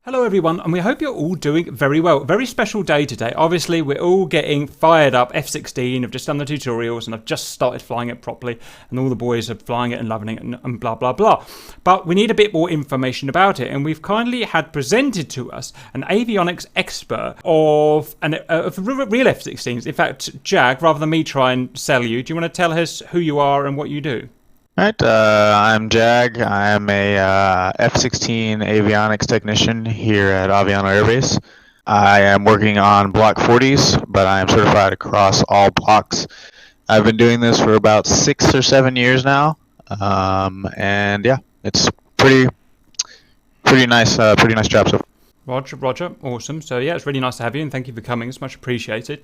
Hello everyone, and we hope you're all doing very well. Very special day today. Obviously, we're all getting fired up. F-16, I've just done the tutorials and I've just started flying it properly, and all the boys are flying it and loving it and blah blah blah. But we need a bit more information about it, and we've kindly had presented to us an avionics expert of real F-16s. In fact, Jag, rather than me try and sell you, do you want to tell us who you are and what you do? Right, I'm Jag. I'm a F-16 avionics technician here at Aviano Air Base. I am working on Block 40s, but I am certified across all blocks. I've been doing this for about 6 or 7 years now, and yeah, it's pretty nice job so far. Roger, awesome. So yeah, it's really nice to have you, and thank you for coming. It's much appreciated.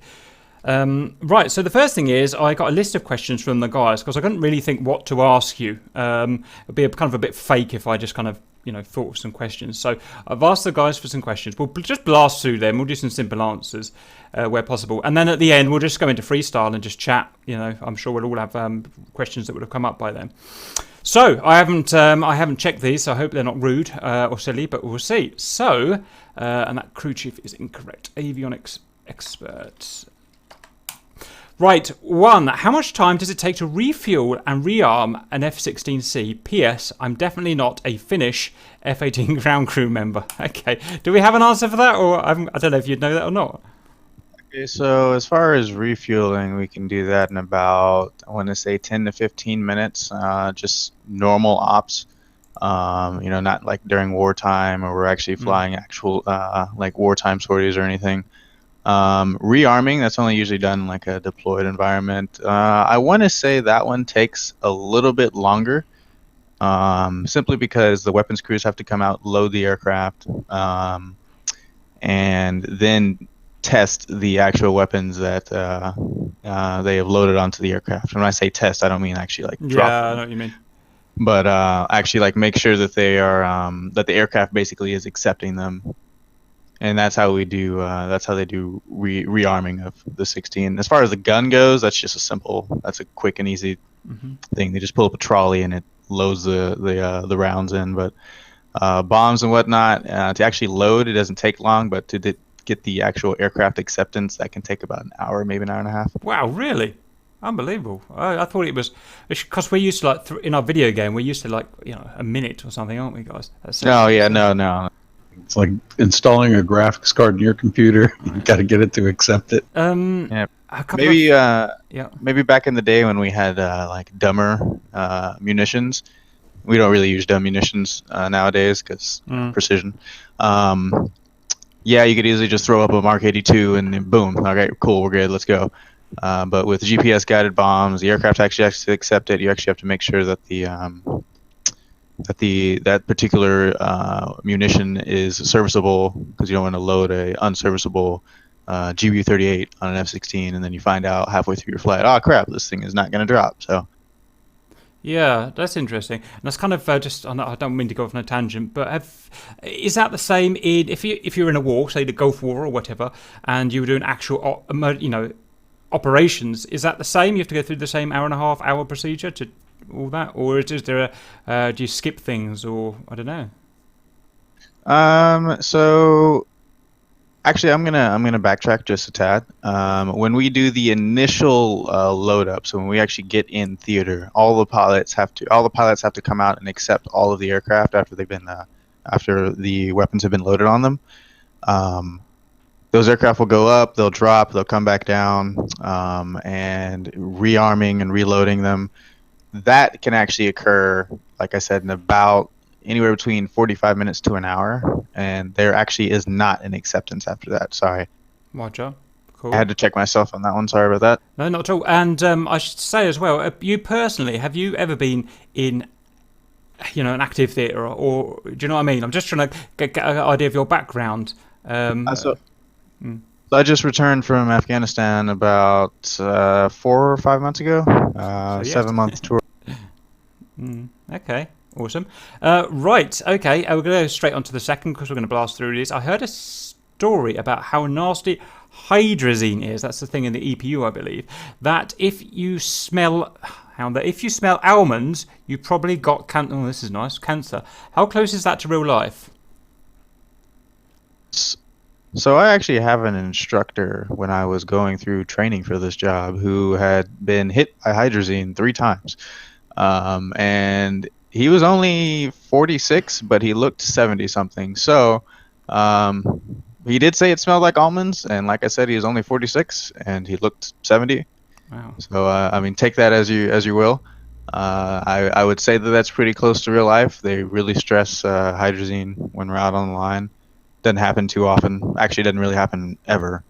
Right, so the first thing is I got a list of questions from the guys because I couldn't really think what to ask you. It'd be kind of a bit fake if I just kind of, thought of some questions. So I've asked the guys for some questions. We'll just blast through them. We'll do some simple answers where possible. And then at the end, we'll just go into freestyle and just chat. I'm sure we'll all have questions that would have come up by then. So I haven't checked these, so I hope they're not rude or silly, but we'll see. So, and that crew chief is incorrect. Avionics expert. Right, 1. How much time does it take to refuel and rearm an F-16C? P.S. I'm definitely not a Finnish F-18 ground crew member. Okay, do we have an answer for that, or I don't know if you'd know that or not? Okay, so as far as refueling, we can do that in about, I want to say 10 to 15 minutes, just normal ops. Not like during wartime or we're actually flying actual like wartime sorties or anything. Rearming, that's only usually done in like a deployed environment. I want to say that one takes a little bit longer, simply because the weapons crews have to come out, load the aircraft, and then test the actual weapons that they have loaded onto the aircraft. And when I say test, I don't mean actually like drop them. Yeah, I know what you mean. But actually like make sure that they are that the aircraft basically is accepting them. And that's how we do. That's how they do rearming of the 16. As far as the gun goes, that's just that's a quick and easy thing. They just pull up a trolley and it loads the rounds in. But bombs and whatnot, to actually load, it doesn't take long. But to get the actual aircraft acceptance, that can take about an hour, maybe an hour and a half. Wow, really? Unbelievable. I thought it was because we used to in our video game, we used to a minute or something, aren't we, guys? Oh yeah, no. It's like installing a graphics card in your computer. You got to get it to accept it. Yeah. Maybe back in the day when we had like dumber munitions. We don't really use dumb munitions nowadays because precision. Yeah, you could easily just throw up a Mark 82 and then boom. Okay, cool, we're good. Let's go. But with GPS guided bombs, the aircraft actually has to accept it. You actually have to make sure that that particular munition is serviceable, because you don't want to load a unserviceable GBU-38 on an F-16 and then you find out halfway through your flight, oh crap, this thing is not going to drop. So yeah, that's interesting. And that's kind of just, I don't mean to go off on a tangent, but is that the same if you're in a war, say the Gulf War or whatever, and you were doing actual operations? Is that the same? You have to go through the same hour procedure to all that, or is there do you skip things, or I don't know? So actually I'm gonna backtrack just a tad. When we do the initial load up, so when we actually get in theater, all the pilots have to come out and accept all of the aircraft after after the weapons have been loaded on them. Those aircraft will go up, they'll drop, they'll come back down, and rearming and reloading them. That can actually occur, like I said, in about anywhere between 45 minutes to an hour, and there actually is not an acceptance after that. Sorry. Roger. Cool. I had to check myself on that one. Sorry about that. No, not at all. And I should say as well, you personally, have you ever been in, an active theatre, or do you know what I mean? I'm just trying to get an idea of your background. So I just returned from Afghanistan about 4 or 5 months ago. 7-month tour. Okay, awesome. Right, okay, we're going to go straight on to the second because we're going to blast through these. I heard a story about how nasty Hydrazine is. That's the thing in the EPU, I believe. That if you smell almonds, you probably got cancer. Oh, this is nice. Cancer. How close is that to real life? So I actually have an instructor when I was going through training for this job who had been hit by hydrazine 3 times. And he was only 46, but he looked 70 something. So he did say it smelled like almonds, and like I said, he was only 46 and he looked 70. Wow. So I mean, take that as you will. I would say that that's pretty close to real life. They really stress hydrazine when we're out on the line. Doesn't happen too often. Actually, it doesn't really happen ever.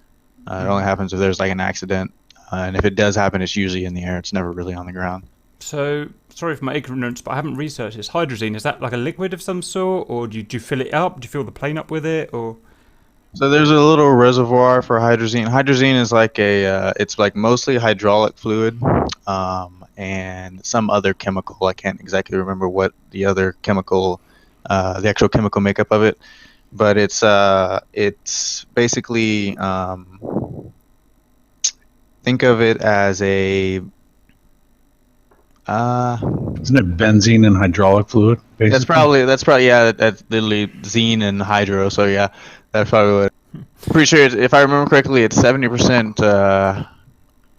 It only happens if there's like an accident, and if it does happen, it's usually in the air. It's never really on the ground. So, sorry for my ignorance, but I haven't researched this. Hydrazine, is that like a liquid of some sort, or do you fill it up? Do you fill the plane up with it, or? So there's a little reservoir for hydrazine. Hydrazine is like it's like mostly hydraulic fluid, and some other chemical. I can't exactly remember what the other chemical, the actual chemical makeup of it, but it's basically think of it as a Isn't it benzene and hydraulic fluid? Basically? that's probably yeah, that's literally zine and hydro. So yeah, that's probably what. Pretty sure if I remember correctly, it's 70%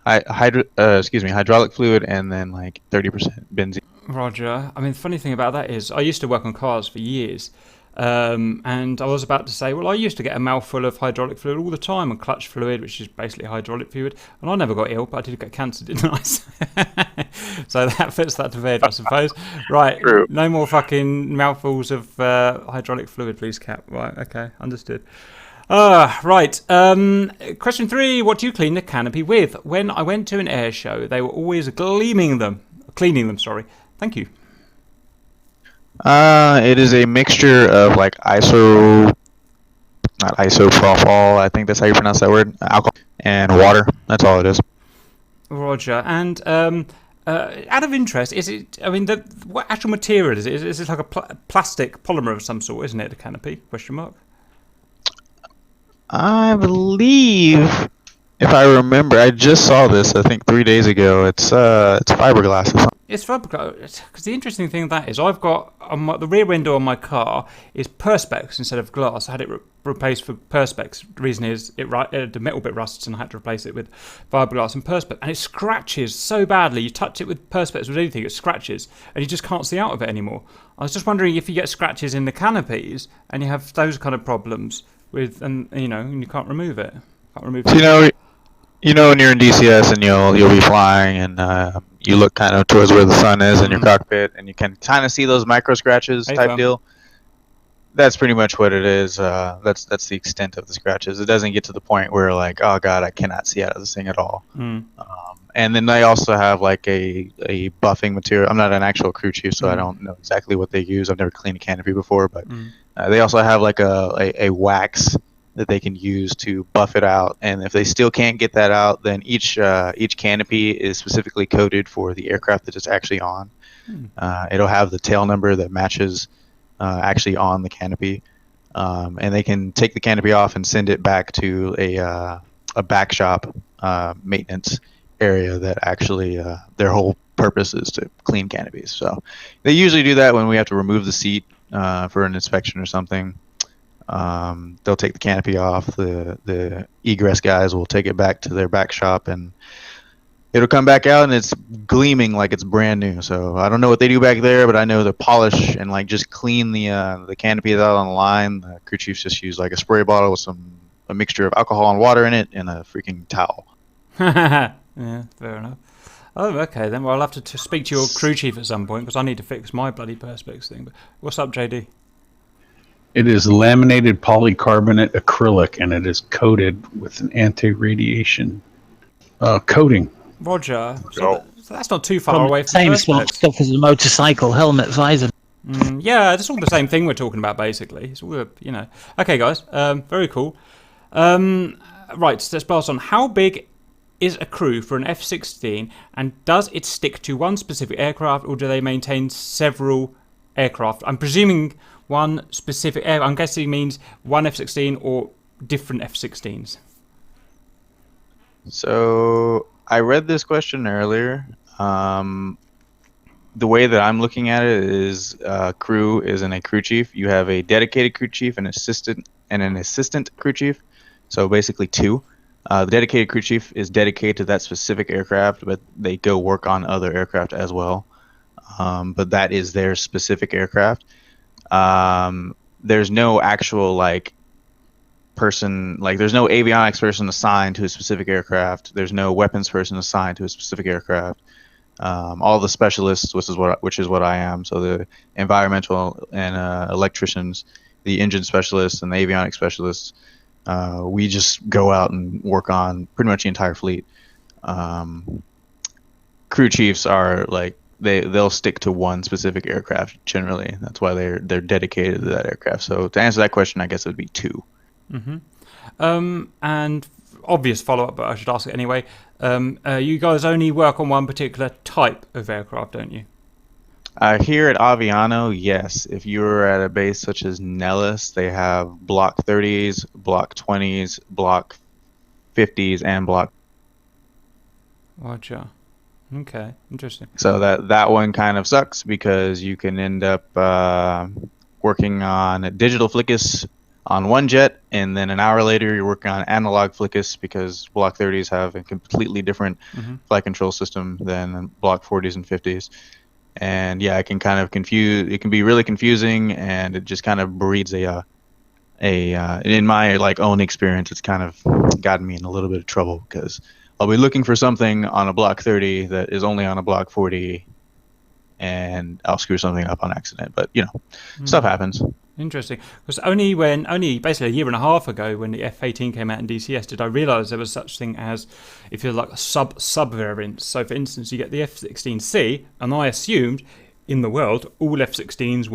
hydraulic fluid and then like 30% benzene. Roger. I mean, the funny thing about that is I used to work on cars for years, and I was about to say, well, I used to get a mouthful of hydraulic fluid all the time, and clutch fluid, which is basically hydraulic fluid, and I never got ill, but I did get cancer, didn't I? So that fits that to bed, I suppose. Right, True. no more fucking mouthfuls of hydraulic fluid, please, Cap. Right, okay, understood. Right. Question 3. What do you clean the canopy with? When I went to an air show, they were always cleaning them. Sorry. Thank you. It is a mixture of like not isopropyl, I think that's how you pronounce that word, alcohol and water. That's all it is. Roger. And out of interest, is it? I mean, what actual material is it? Is it like a plastic polymer of some sort? Isn't it? The canopy? Question mark. I believe, if I remember, I just saw this. I think 3 days ago. It's fiberglass or something. It's fiberglass. Because the interesting thing of that is, I've got on the rear window on my car is Perspex instead of glass. I had it replaced for Perspex. The reason is the metal bit rusts, and I had to replace it with fiberglass and Perspex. And it scratches so badly. You touch it with Perspex with anything, it scratches, and you just can't see out of it anymore. I was just wondering if you get scratches in the canopies and you have those kind of problems with, and you can't remove it. You know when you're in DCS and you'll be flying and you look kind of towards where the sun is in your cockpit and you can kind of see those micro scratches type deal. That's pretty much what it is. That's the extent of the scratches. It doesn't get to the point where like, oh god, I cannot see out of this thing at all. And then they also have like a buffing material. I'm not an actual crew chief, so I don't know exactly what they use. I've never cleaned a canopy before, but they also have like a wax that they can use to buff it out. And if they still can't get that out, then each canopy is specifically coded for the aircraft that it's actually on. It'll have the tail number that matches actually on the canopy, and they can take the canopy off and send it back to a back shop maintenance area that actually their whole purpose is to clean canopies. So they usually do that when we have to remove the seat for an inspection or something. They'll take the canopy off. The egress guys will take it back to their back shop, and it'll come back out, and it's gleaming like it's brand new. So I don't know what they do back there, but I know the polish and like just clean the canopies out on the line. The crew chiefs just use like a spray bottle with a mixture of alcohol and water in it and a freaking towel. Yeah, fair enough. Oh, okay then. Well, I'll have to speak to your crew chief at some point because I need to fix my bloody Perspex thing. But what's up, JD? It is laminated polycarbonate acrylic, and it is coated with an anti-radiation coating. Roger. So that's not too far away from same Perspex. stuff as a motorcycle helmet visor. Yeah, it's all the same thing we're talking about, basically. It's all, Okay, guys. Very cool. Right, so let's pass on. How big is a crew for an F-16, and does it stick to one specific aircraft, or do they maintain several aircraft? I'm presuming one specific air. I'm guessing it means one F-16 or different F-16s. So I read this question earlier. The way that I'm looking at it is crew isn't a crew chief. You have a dedicated crew chief, an assistant and an assistant crew chief. So basically two. The dedicated crew chief is dedicated to that specific aircraft, but they go work on other aircraft as well. But that is their specific aircraft. There's no actual person, there's no avionics person assigned to a specific aircraft. There's no weapons person assigned to a specific aircraft. All the specialists, which is what I am. So the environmental and electricians, the engine specialists, and the avionics specialists. We just go out and work on pretty much the entire fleet. Crew chiefs are they'll stick to one specific aircraft generally. That's why they're dedicated to that aircraft. So to answer that question, I guess it would be two. Mm-hmm. And obvious follow-up, but I should ask it anyway. You guys only work on one particular type of aircraft, don't you? Here at Aviano, yes. If you're at a base such as Nellis, they have Block 30s, Block 20s, Block 50s, and Block. Gotcha. Okay, interesting. So that one kind of sucks because you can end up working on digital flickus on one jet, and then an hour later you're working on analog flickus because Block 30s have a completely different flight control system than Block 40s and 50s. And yeah, it can kind of confuse. It can be really confusing, and it just kind of breeds in my own experience, it's kind of gotten me in a little bit of trouble because I'll be looking for something on a Block 30 that is only on a Block 40, and I'll screw something up on accident. But stuff happens. Interesting. Because only basically a year and a half ago, when the F-18 came out in DCS, did I realise there was such thing as, if you like, SubSub Variants. So, for instance, you get the F-16C, and I assumed in the world all F-16Cs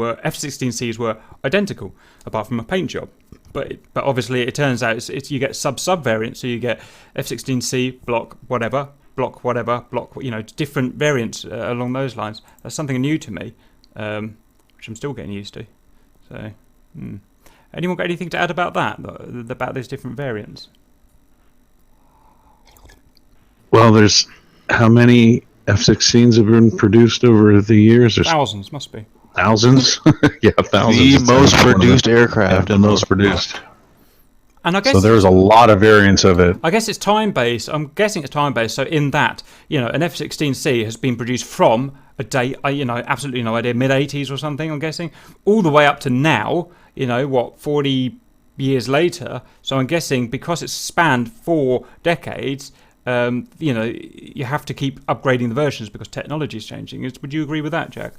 were identical, apart from a paint job. But obviously, it turns out you get SubSub Variants. So you get F-16C block whatever, different variants along those lines. That's something new to me, which I'm still getting used to. So, anyone got anything to add about that? About these different variants? Well, there's how many F-16s have been produced over the years? There's thousands, must be. Thousands? Yeah, thousands. The most produced aircraft. The most produced. And I guess so there's a lot of variants of it. I guess it's time-based. I'm guessing it's time-based. So in that, an F-16C has been produced from a date, absolutely no idea, mid-80s or something, I'm guessing, all the way up to now, 40 years later. So I'm guessing because it's spanned 4 decades, you have to keep upgrading the versions because technology is changing. Would you agree with that, Jack?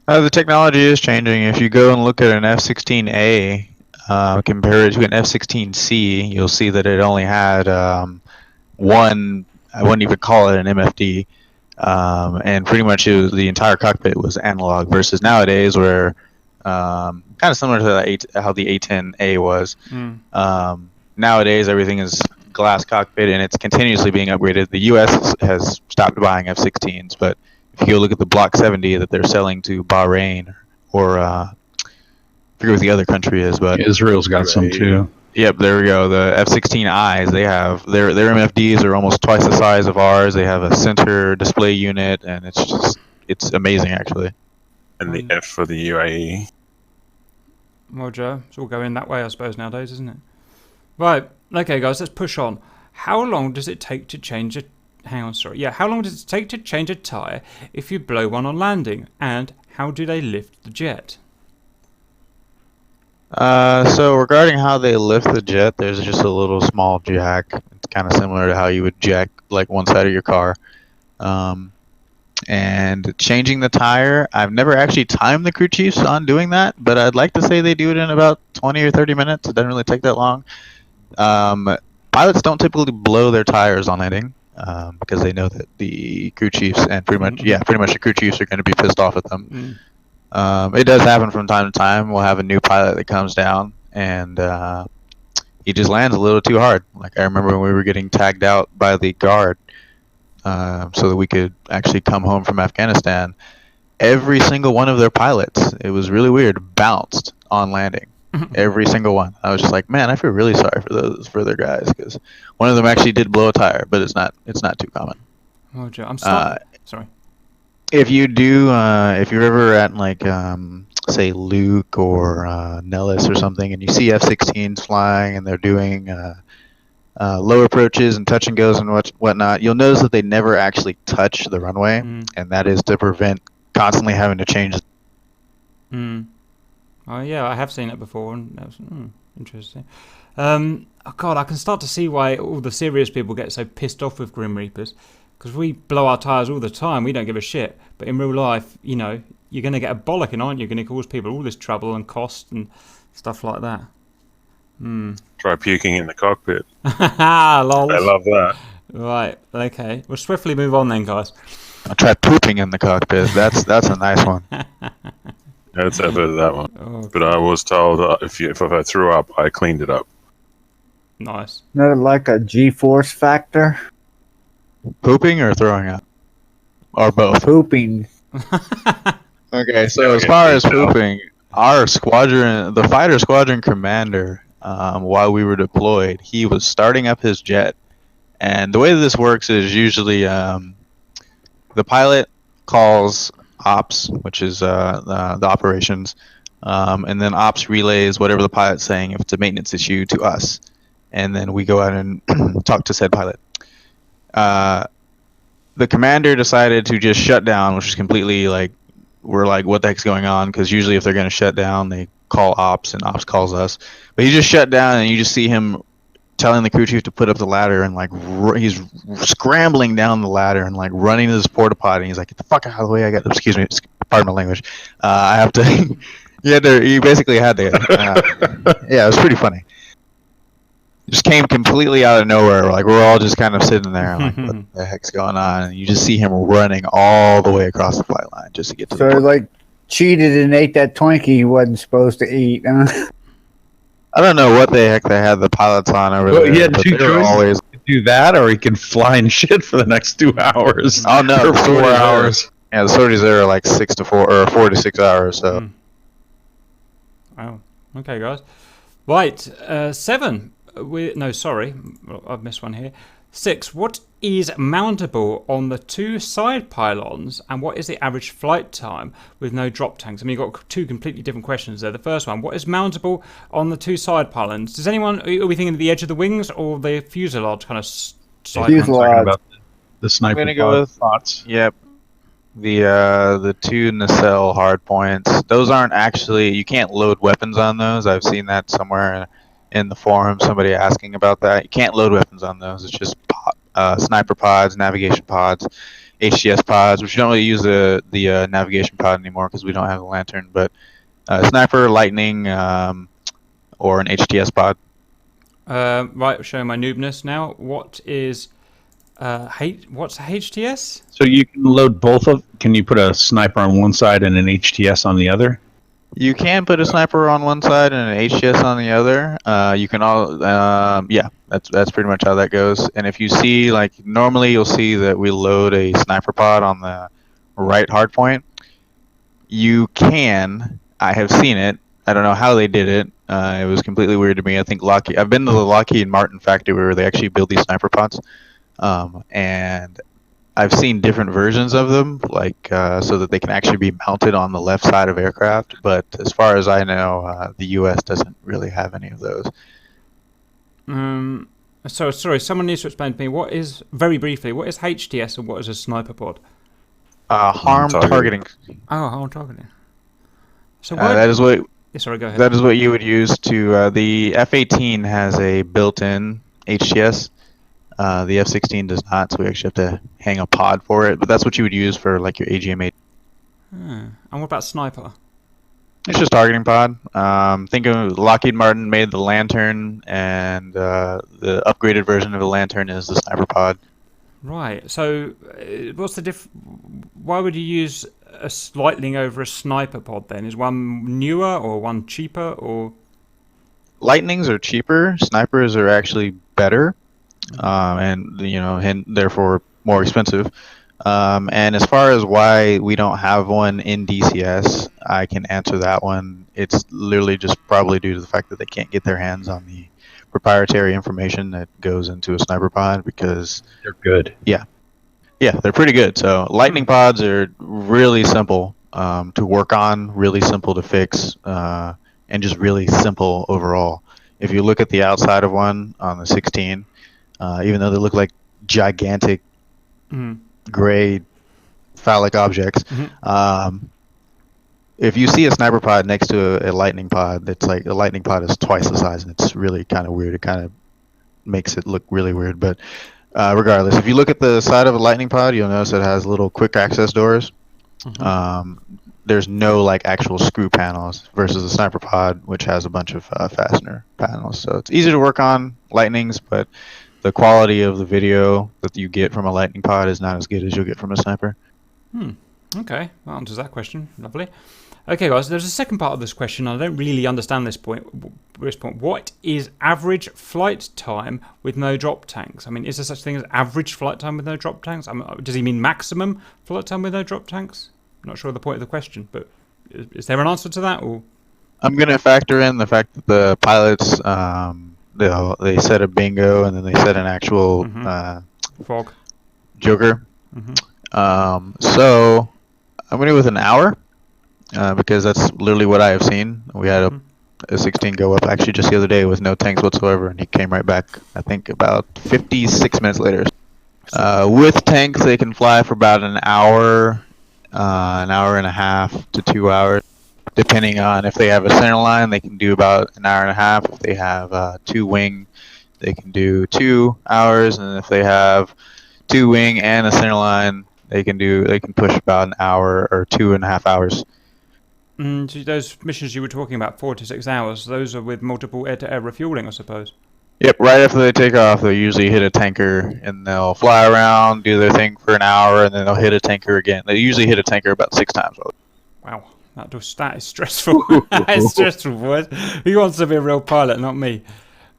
The technology is changing. If you go and look at an F-16A, compare it to an F-16C, you'll see that it only had one, I wouldn't even call it an MFD, and pretty much the entire cockpit was analog versus nowadays where, kind of similar to how the A-10A was. Nowadays, everything is glass cockpit, and it's continuously being upgraded. The U.S. has stopped buying F-16s, but if you go look at the Block 70 that they're selling to Bahrain or I forget what the other country is, but Israel's got some too. Yep, there we go. The F-16Is, they have their MFDs are almost twice the size of ours. They have a center display unit, and it's amazing actually. And the F for the UAE. Well, Joe, it's all going that way, I suppose, nowadays, isn't it? Right. Okay, guys, let's push on. How long does it take to change a... Hang on, sorry. Yeah, how long does it take to change a tyre if you blow one on landing? And how do they lift the jet? So regarding how they lift the jet, there's just a little small jack. It's kind of similar to how you would jack like one side of your car. And changing the tire, I've never actually timed the crew chiefs on doing that, but I'd like to say they do it in about 20 or 30 minutes. It doesn't really take that long. Pilots don't typically blow their tires on landing because they know that the crew chiefs and pretty much the crew chiefs are going to be pissed off at them. It does happen from time to time. We'll have a new pilot that comes down and he just lands a little too hard. Like I remember when we were getting tagged out by the guard so that we could actually come home from Afghanistan. Every single one of their pilots, it was really weird, bounced on landing. Every single one. I was just like, man, I feel really sorry for their guys because one of them actually did blow a tire, but it's not too common. Oh, Joe, I'm sorry. If you do, if you're ever at like say Luke or Nellis or something, and you see F-16s flying and they're doing low approaches and touch and goes and whatnot, you'll notice that they never actually touch the runway, and that is to prevent constantly having to change. Oh yeah, I have seen it before, and that was interesting. Oh God, I can start to see why all the serious people get so pissed off with Grim Reapers, because we blow our tyres all the time, we don't give a shit. But in real life, you know, you're going to get a bollocking, aren't you? You're going to cause people all this trouble and cost and stuff like that. Try puking in the cockpit. Lol. I love that. Right, okay. We'll swiftly move on then, guys. I'll try pooping in the cockpit. That's a nice one. I've heard of that one. Oh, But I was told if I threw up, I cleaned it up. nice. Not like a G-force factor. Pooping or throwing up? Or both? Pooping. Okay, so as far as pooping, our squadron, the fighter squadron commander, while we were deployed, he was starting up his jet. And the way this works is usually the pilot calls ops, which is the operations, and then ops relays whatever the pilot's saying if it's a maintenance issue to us. And then we go out and talk to said pilot. The commander decided to just shut down, which is completely like, we're like, what the heck's going on? Because usually if they're going to shut down, they call ops and ops calls us. But he just shut down, and you just see him telling the crew chief to put up the ladder, and like he's scrambling down the ladder and like running to this porta potty. He's like, get the fuck out of the way! I got, excuse me, pardon my language. I have to. He basically had to. Yeah, it was pretty funny. Just came completely out of nowhere. Like we're all just kind of sitting there, like, what the heck's going on? And you just see him running all the way across the flight line just to get to. So the he like cheated and ate that Twinkie he wasn't supposed to eat. Huh? I don't know what the heck they had the pilots on over Well, there. he had but two they were choices. always. Do that, or he can fly and shit for the next 2 hours. Oh no, or the 4 sorties there- hours. Yeah, the sorties there are like 6 to 4 or 4 to 6 hours. So. Wow. Okay, guys. Right. 7. Sorry, I've missed one here. 6. What is mountable on the 2 side pylons, and what is the average flight time with no drop tanks? I mean, you've got 2 completely different questions there. The first one, what is mountable on the 2 side pylons? Does anyone, are we thinking of the edge of the wings or the fuselage kind of side? Fuselage. Talking about the sniper I'm gonna go with spots. Yep. The 2 nacelle hard points. Those aren't actually. You can't load weapons on those. I've seen that somewhere in the forum. Somebody asking about that. You can't load weapons on those. It's just sniper pods, navigation pods, HTS pods. Which you don't really use the navigation pod anymore because we don't have the lantern. But sniper, lightning, or an HTS pod. Right, showing my noobness now. What is what's a HTS? So you can load both of. Can you put a sniper on one side and an HTS on the other? You can put a sniper on one side and an HTS on the other. You can all, yeah, that's pretty much how that goes. And if you see, like, normally you'll see that we load a sniper pod on the right hard point. You can. I have seen it. I don't know how they did it. It was completely weird to me. I think I've been to the Lockheed Martin factory where they actually build these sniper pods, and I've seen different versions of them, like so that they can actually be mounted on the left side of aircraft. But as far as I know, the U.S. doesn't really have any of those. So sorry, someone needs to explain to me very briefly, what is HTS and what is a sniper pod? Harm targeting. Oh, harm targeting. So That is what. Yeah, sorry, go ahead. That is what you would use to. The F-18 has a built-in HTS. The F-16 does not, so we actually have to hang a pod for it. But that's what you would use for like your AGM-8. And what about sniper? It's just targeting pod. Think of Lockheed Martin made the lantern, and the upgraded version of the lantern is the sniper pod. Right. So, what's the why would you use a Lightning over a sniper pod then? Is one newer or one cheaper or? Lightnings are cheaper. Snipers are actually better, and therefore more expensive. And as far as why we don't have one in DCS, I can answer that one. It's literally just probably due to the fact that they can't get their hands on the proprietary information that goes into a sniper pod because they're good. Yeah, they're pretty good. So lightning pods are really simple. to work on, really simple to fix, and just really simple overall. If you look at the outside of one on the 16, even though they look like gigantic gray phallic objects, if you see a sniper pod next to a lightning pod, it's like the lightning pod is twice the size, and it's really kind of weird. It kind of makes it look really weird. But regardless, if you look at the side of a lightning pod, you'll notice it has little quick access doors. There's no like actual screw panels versus a sniper pod, which has a bunch of fastener panels. So it's easy to work on lightnings, but the quality of the video that you get from a lightning pod is not as good as you'll get from a sniper. Okay, that answers that question. Lovely. Okay, guys, there's a second part of this question. I don't really understand this point. What is average flight time with no drop tanks? I mean, is there such thing as average flight time with no drop tanks? Does he mean maximum flight time with no drop tanks? I'm not sure of the point of the question, but is there an answer to that? Or I'm going to factor in the fact that the pilots, they set a bingo and then they set an actual fog joker. So I'm going to go with an hour. Because that's literally what I have seen. We had a 16 go up actually just the other day with no tanks whatsoever, and he came right back, I think, about 56 minutes later. With tanks, they can fly for about an hour and a half to 2 hours, depending on if they have a center line. They can do about an hour and a half. If they have two wing, they can do 2 hours, and if they have two wing and a center line, they can push about an hour or 2.5 hours. Those missions you were talking about, 4 to 6 hours, those are with multiple air-to-air refueling, I suppose. Yep, right after they take off, they'll usually hit a tanker, and they'll fly around, do their thing for an hour, and then they'll hit a tanker again. They usually hit a tanker about 6 times. Wow, that is stressful. That is stressful, boys. Who wants to be a real pilot, not me?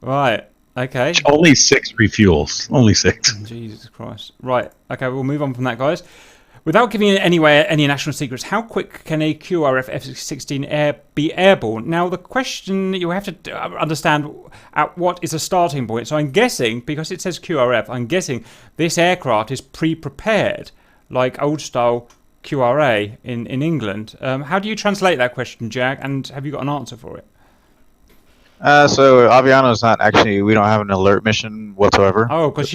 Right, okay. Only 6 refuels. Only 6. Jesus Christ. Right, okay, we'll move on from that, guys. Without giving anyway any national secrets, how quick can a QRF F-16 be airborne? Now, the question you have to understand at what is a starting point. So I'm guessing, because it says QRF, I'm guessing this aircraft is pre-prepared, like old-style QRA in England. How do you translate that question, Jack? And have you got an answer for it? So Aviano is not actually. We don't have an alert mission whatsoever. Oh, because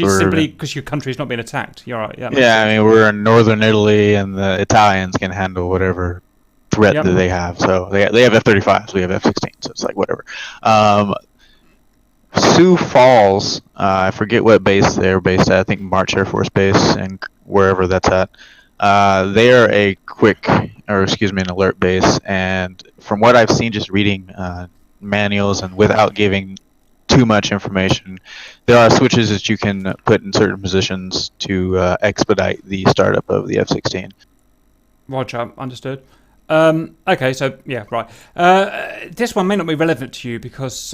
your country's not being attacked. You're right. Yeah, I mean we're in northern Italy, and the Italians can handle whatever threat that they have. So they have F-35s, we have F-16, so it's like whatever. Sioux Falls, I forget what base they're based at. I think March Air Force Base, and wherever that's at. They are an alert base, and from what I've seen, just reading manuals and without giving too much information, there are switches that you can put in certain positions to expedite the startup of the F-16. Roger, understood. Okay, so yeah, right. This one may not be relevant to you because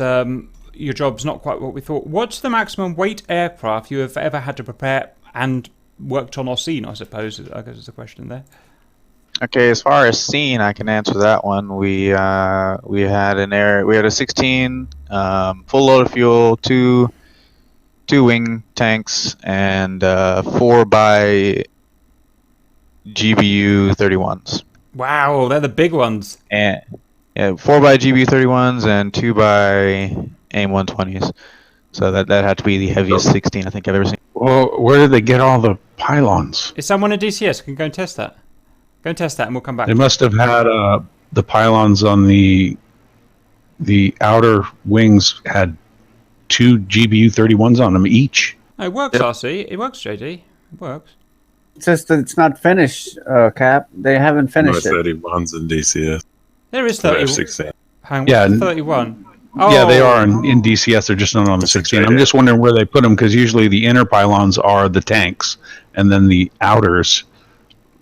your job's not quite what we thought. What's the maximum weight aircraft you have ever had to prepare and worked on or seen, I suppose, I guess is the question there. Okay, as far as seen, I can answer that one. We had a 16 full load of fuel, two wing tanks, and 4 by GBU 31s. Wow, they're the big ones. And 4 by GBU 31s and 2 by AIM 120s. So that had to be the heaviest 16 I think I've ever seen. Well, where did they get all the pylons? Is someone at DCS can go and test that? Go and test that, and we'll come back. They must have had the pylons on the outer wings had 2 GBU 31s on them each. Oh, it works, RC. It works, JD. It works. It's just that it's not finished, Cap. They haven't finished it. 31s in DCS. There is 30. F-16. Hang on, 31. Oh. Yeah, they are in DCS. They're just not on the 16. I'm just wondering where they put them, because usually the inner pylons are the tanks, and then the outers.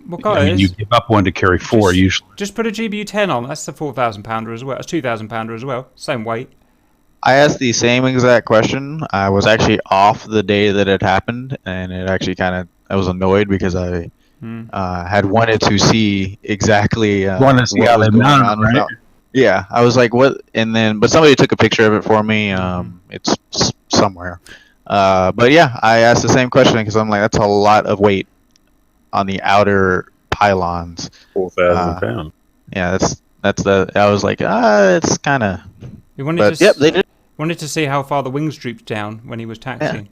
Well, guys, you give up one to carry 4 usually. Just put a GBU 10 on. That's the 4,000 pounder as well. That's 2,000 pounder as well. Same weight. I asked the same exact question. I was actually off the day that it happened, and it actually I was annoyed because I had wanted to see exactly want to see how they mount, right? Yeah, I was like, what? And then, but somebody took a picture of it for me. It's somewhere. But yeah, I asked the same question because I'm like, that's a lot of weight on the outer pylons. 4,000 pounds. Yeah, that's the. I was like, it's kind of. We wanted But to yep, they did. wanted to see how far the wings drooped down when he was taxiing.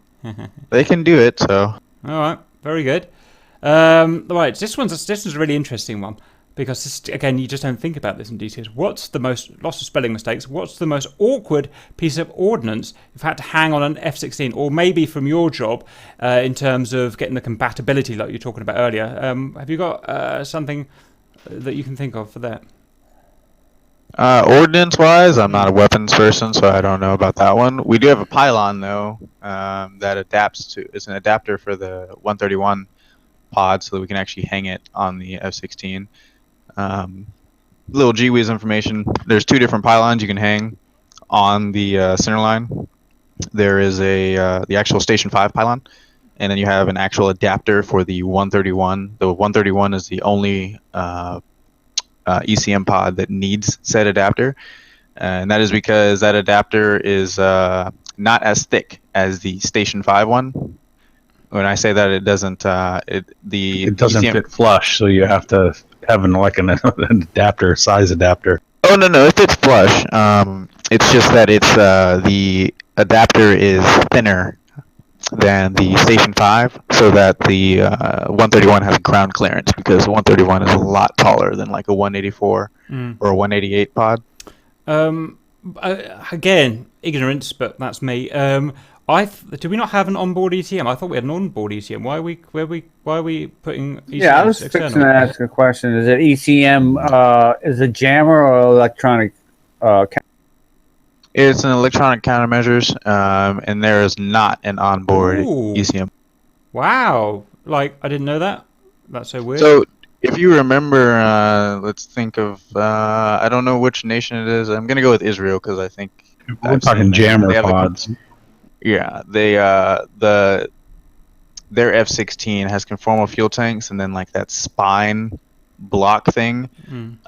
They can do it. So. All right, very good. Right, this one's a really interesting one because this, again, you just don't think about this in DCS. What's the most, lots of spelling mistakes, what's the most awkward piece of ordnance you've had to hang on an F-16, or maybe from your job in terms of getting the compatibility like you were talking about earlier? Have you got something that you can think of for that? Ordnance-wise, I'm not a weapons person, so I don't know about that one. We do have a pylon, though, that adapts to. It's an adapter for the 131 pod, so that we can actually hang it on the F-16. Little GWiz information. There's 2 different pylons you can hang on the Centerline. There is the actual Station 5 pylon, and then you have an actual adapter for the 131. The 131 is the only ECM pod that needs said adapter, and that is because that adapter is not as thick as the Station 5 one. When I say that, it doesn't it doesn't ECM fit flush, so you have to have an adapter, size adapter. Oh no, it fits flush. It's just that it's the adapter is thinner than the Station 5, so that the 131 has ground clearance, because 131 is a lot taller than like a 184 or a 188 pod. Again, ignorance, but that's me. Do we not have an onboard ECM? I thought we had an onboard ECM. Why are we putting ECMs Yeah, I was external? fixing to ask a question. Is it ECM? Is it jammer or electronic? It's an electronic countermeasures, and there is not an onboard ECM. Wow! Like, I didn't know that. That's so weird. So, if you remember, let's think of I don't know which nation it is. I'm gonna go with Israel because I think we're talking jammer pods. Yeah, their F-16 has conformal fuel tanks, and then like that spine block thing.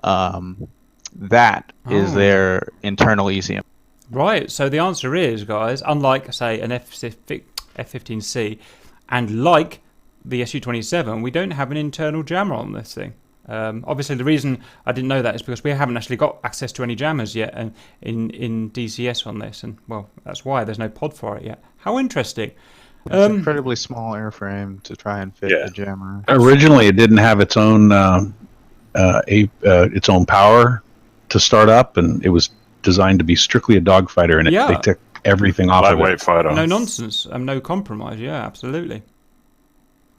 That is their internal ECM. Right. So the answer is, guys, unlike say an F-15C, and like the Su-27, we don't have an internal jammer on this thing. Obviously, the reason I didn't know that is because we haven't actually got access to any jammers yet in DCS on this, and well, that's why there's no pod for it yet. How interesting! It's an incredibly small airframe to try and fit the jammer. Originally, it didn't have its own power to start up, and it was designed to be strictly a dogfighter, and they took everything off of it. Lightweight fighter. No nonsense, no compromise. Yeah, absolutely.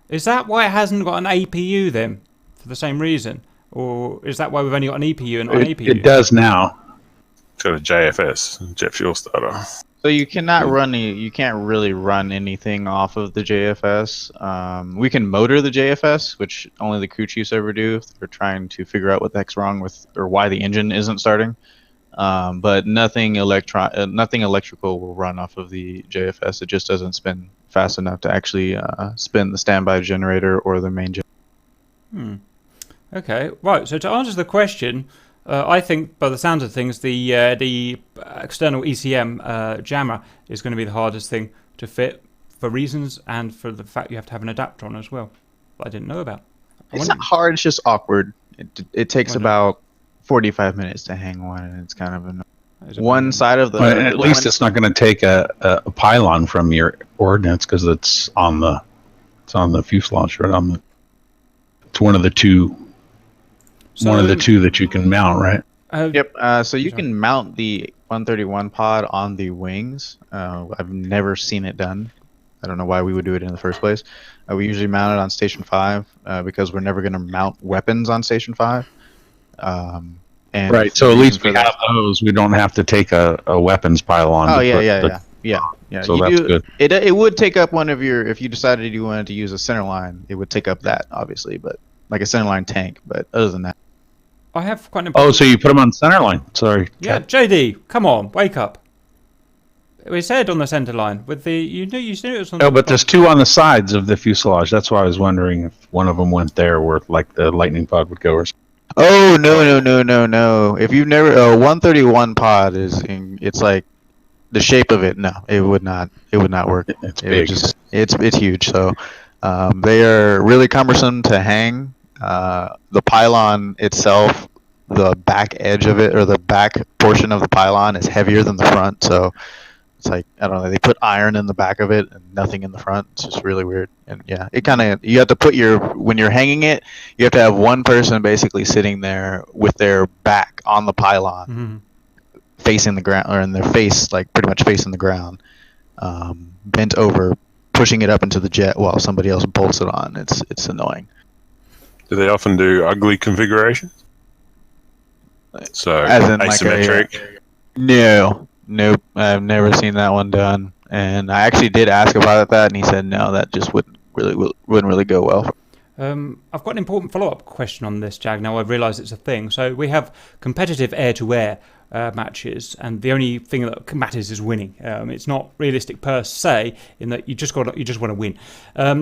Is that why it hasn't got an APU then? For the same reason, or is that why we've only got an EPU and not an APU? It does now. It's got a JFS, jet fuel starter. So you cannot you can't really run anything off of the JFS. We can motor the JFS, which only the crew chiefs ever do if they're trying to figure out what the heck's wrong with, or why the engine isn't starting. But nothing electrical will run off of the JFS. It just doesn't spin fast enough to actually spin the standby generator or the main generator. Okay, right. So to answer the question, I think by the sounds of things, the external ECM jammer is going to be the hardest thing to fit for reasons, and for the fact you have to have an adapter on as well. That I didn't know about. It's not hard. It's just awkward. It takes about 45 minutes to hang one, and it's kind of one side of the. Well, at least it's not going to take a pylon from your ordnance, because it's on the fuselage, right on the. It's one of the two. One of the two that you can mount, right? Yep. So you can mount the 131 pod on the wings. I've never seen it done. I don't know why we would do it in the first place. We usually mount it on Station 5 because we're never going to mount weapons on Station 5. And right. So at least we have those. We don't have to take a weapons pylon. Oh yeah. So that's good. It would take up one of your, if you decided you wanted to use a Centerline, it would take up that obviously, but like a Centerline tank. But other than that. I have quite an. Oh, so you put them on Centerline? Sorry. Yeah, JD, come on, wake up. We said on the Centerline with the you knew it was on. No, but there's two on the sides of the fuselage. That's why I was wondering if one of them went there, where like the lightning pod would go. Or something. Oh no! If you've never 131 pod it's like the shape of it. No, it would not work. It's big. It's huge. So they are really cumbersome to hang. The pylon itself, the back edge of it, or the back portion of the pylon, is heavier than the front. So it's like, I don't know, they put iron in the back of it and nothing in the front. It's just really weird. And yeah, it kind of, you have to put when you're hanging it, you have to have one person basically sitting there with their back on the pylon, facing the ground, or in their face, like pretty much facing the ground, bent over, pushing it up into the jet while somebody else bolts it on. It's annoying. Do they often do ugly configurations? So As in asymmetric? Nope. I've never seen that one done. And I actually did ask about that, and he said no, that just wouldn't really go well. I've got an important follow-up question on this, Jag. Now I realise it's a thing. So we have competitive air-to-air matches, and the only thing that matters is winning. It's not realistic per se, in that you just want to win.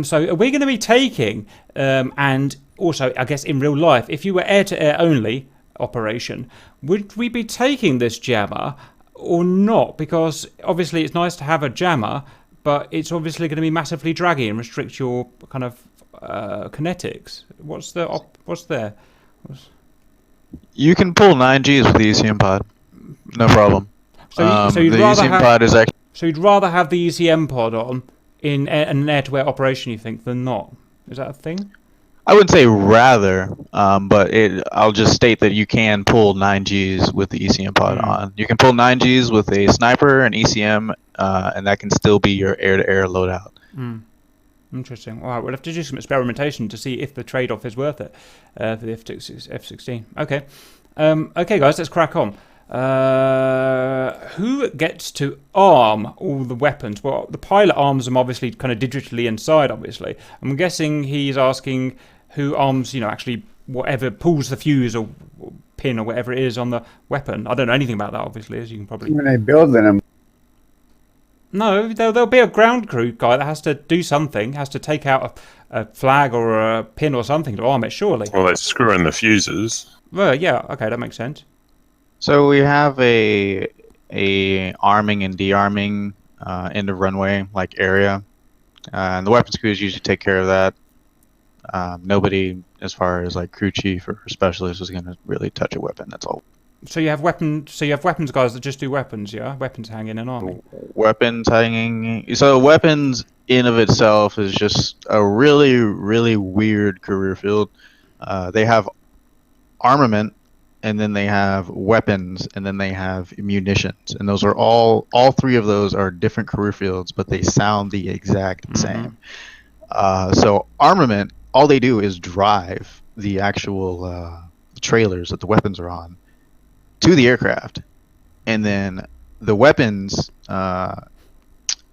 So are we going to be taking, and also I guess in real life, if you were air-to-air only operation, would we be taking this jammer or not? Because obviously it's nice to have a jammer, but it's obviously going to be massively draggy and restrict your kind of kinetics. What's there? You can pull 9Gs with the ECM pod, no problem. So you'd the rather ECM pod is actually. So you'd rather have the ECM pod on in an air-to-air operation, you think, than not? Is that a thing? I wouldn't say rather, but I'll just state that you can pull 9Gs with the ECM pod on. You can pull 9Gs with a sniper, an ECM, and that can still be your air-to-air loadout. Interesting. All right, we'll have to do some experimentation to see if the trade-off is worth it for the F-16. Okay. Okay, guys, let's crack on. Who gets to arm all the weapons? Well, the pilot arms them obviously kind of digitally inside, obviously. I'm guessing he's asking who arms, actually whatever pulls the fuse or pin or whatever it is on the weapon. I don't know anything about that, obviously, as you can probably... When they build them. No, there'll be a ground crew guy that has to do something, has to take out a flag or a pin or something to arm it, surely. Well, they screw in the fuses. Well, yeah, okay, that makes sense. So we have a arming and de-arming end of runway like area, and the weapons crews usually take care of that. Nobody, as far as like crew chief or specialist, is going to really touch a weapon. That's all. So you have weapons guys that just do weapons, yeah? Weapons hanging and arming. Weapons hanging. So weapons in of itself is just a really, really weird career field. They have armament, and then they have weapons, and then they have munitions. And those are all three of those are different career fields, but they sound the exact same. So armament, all they do is drive the actual trailers that the weapons are on to the aircraft, and then the weapons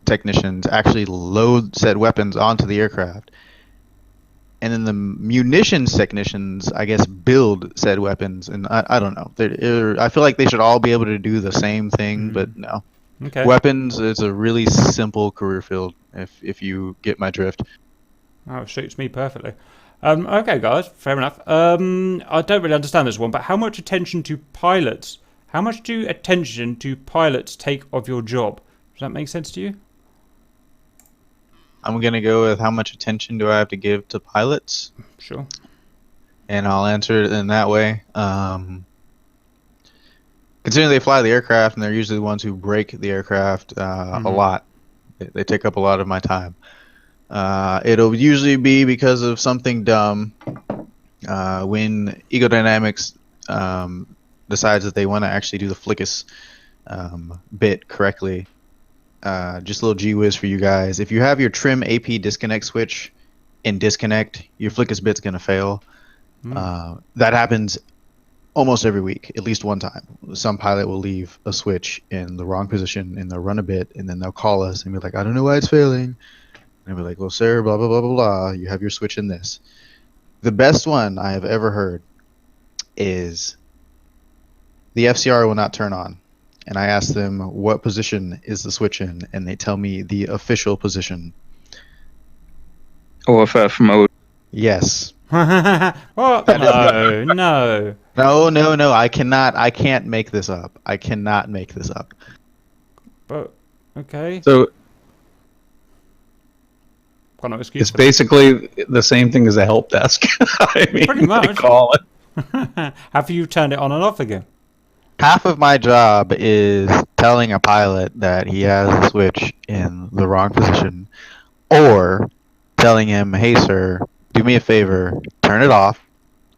technicians actually load said weapons onto the aircraft, and then the munitions technicians, I guess, build said weapons. And I don't know. I feel like they should all be able to do the same thing, but no. Okay. Weapons is a really simple career field, if you get my drift. Oh, it suits me perfectly. Okay, guys, fair enough. I don't really understand this one, but how much attention do pilots take of your job? Does that make sense to you? I'm going to go with how much attention do I have to give to pilots? Sure. And I'll answer it in that way. Considering they fly the aircraft, and they're usually the ones who break the aircraft a lot. They take up a lot of my time. It'll usually be because of something dumb. When Ego Dynamics decides that they want to actually do the flickus bit correctly. Just a little gee whiz for you guys. If you have your trim AP disconnect switch in disconnect, your flickus bit's going to fail. That happens almost every week, at least one time. Some pilot will leave a switch in the wrong position, and they'll run a bit, and then they'll call us and be like, I don't know why it's failing. And we're like, well, sir, blah, blah, blah, blah, blah. You have your switch in this. The best one I have ever heard is the FCR will not turn on. And I ask them, what position is the switch in? And they tell me the official position. OFF mode. Yes. What? No. No. I can't make this up. I cannot make this up. But, okay. So got no excuse. It's basically the same thing as a help desk. I mean, Pretty much. they call it. Have you turned it on and off again? Half of my job is telling a pilot that he has the switch in the wrong position, or telling him, "Hey, sir, do me a favor, turn it off,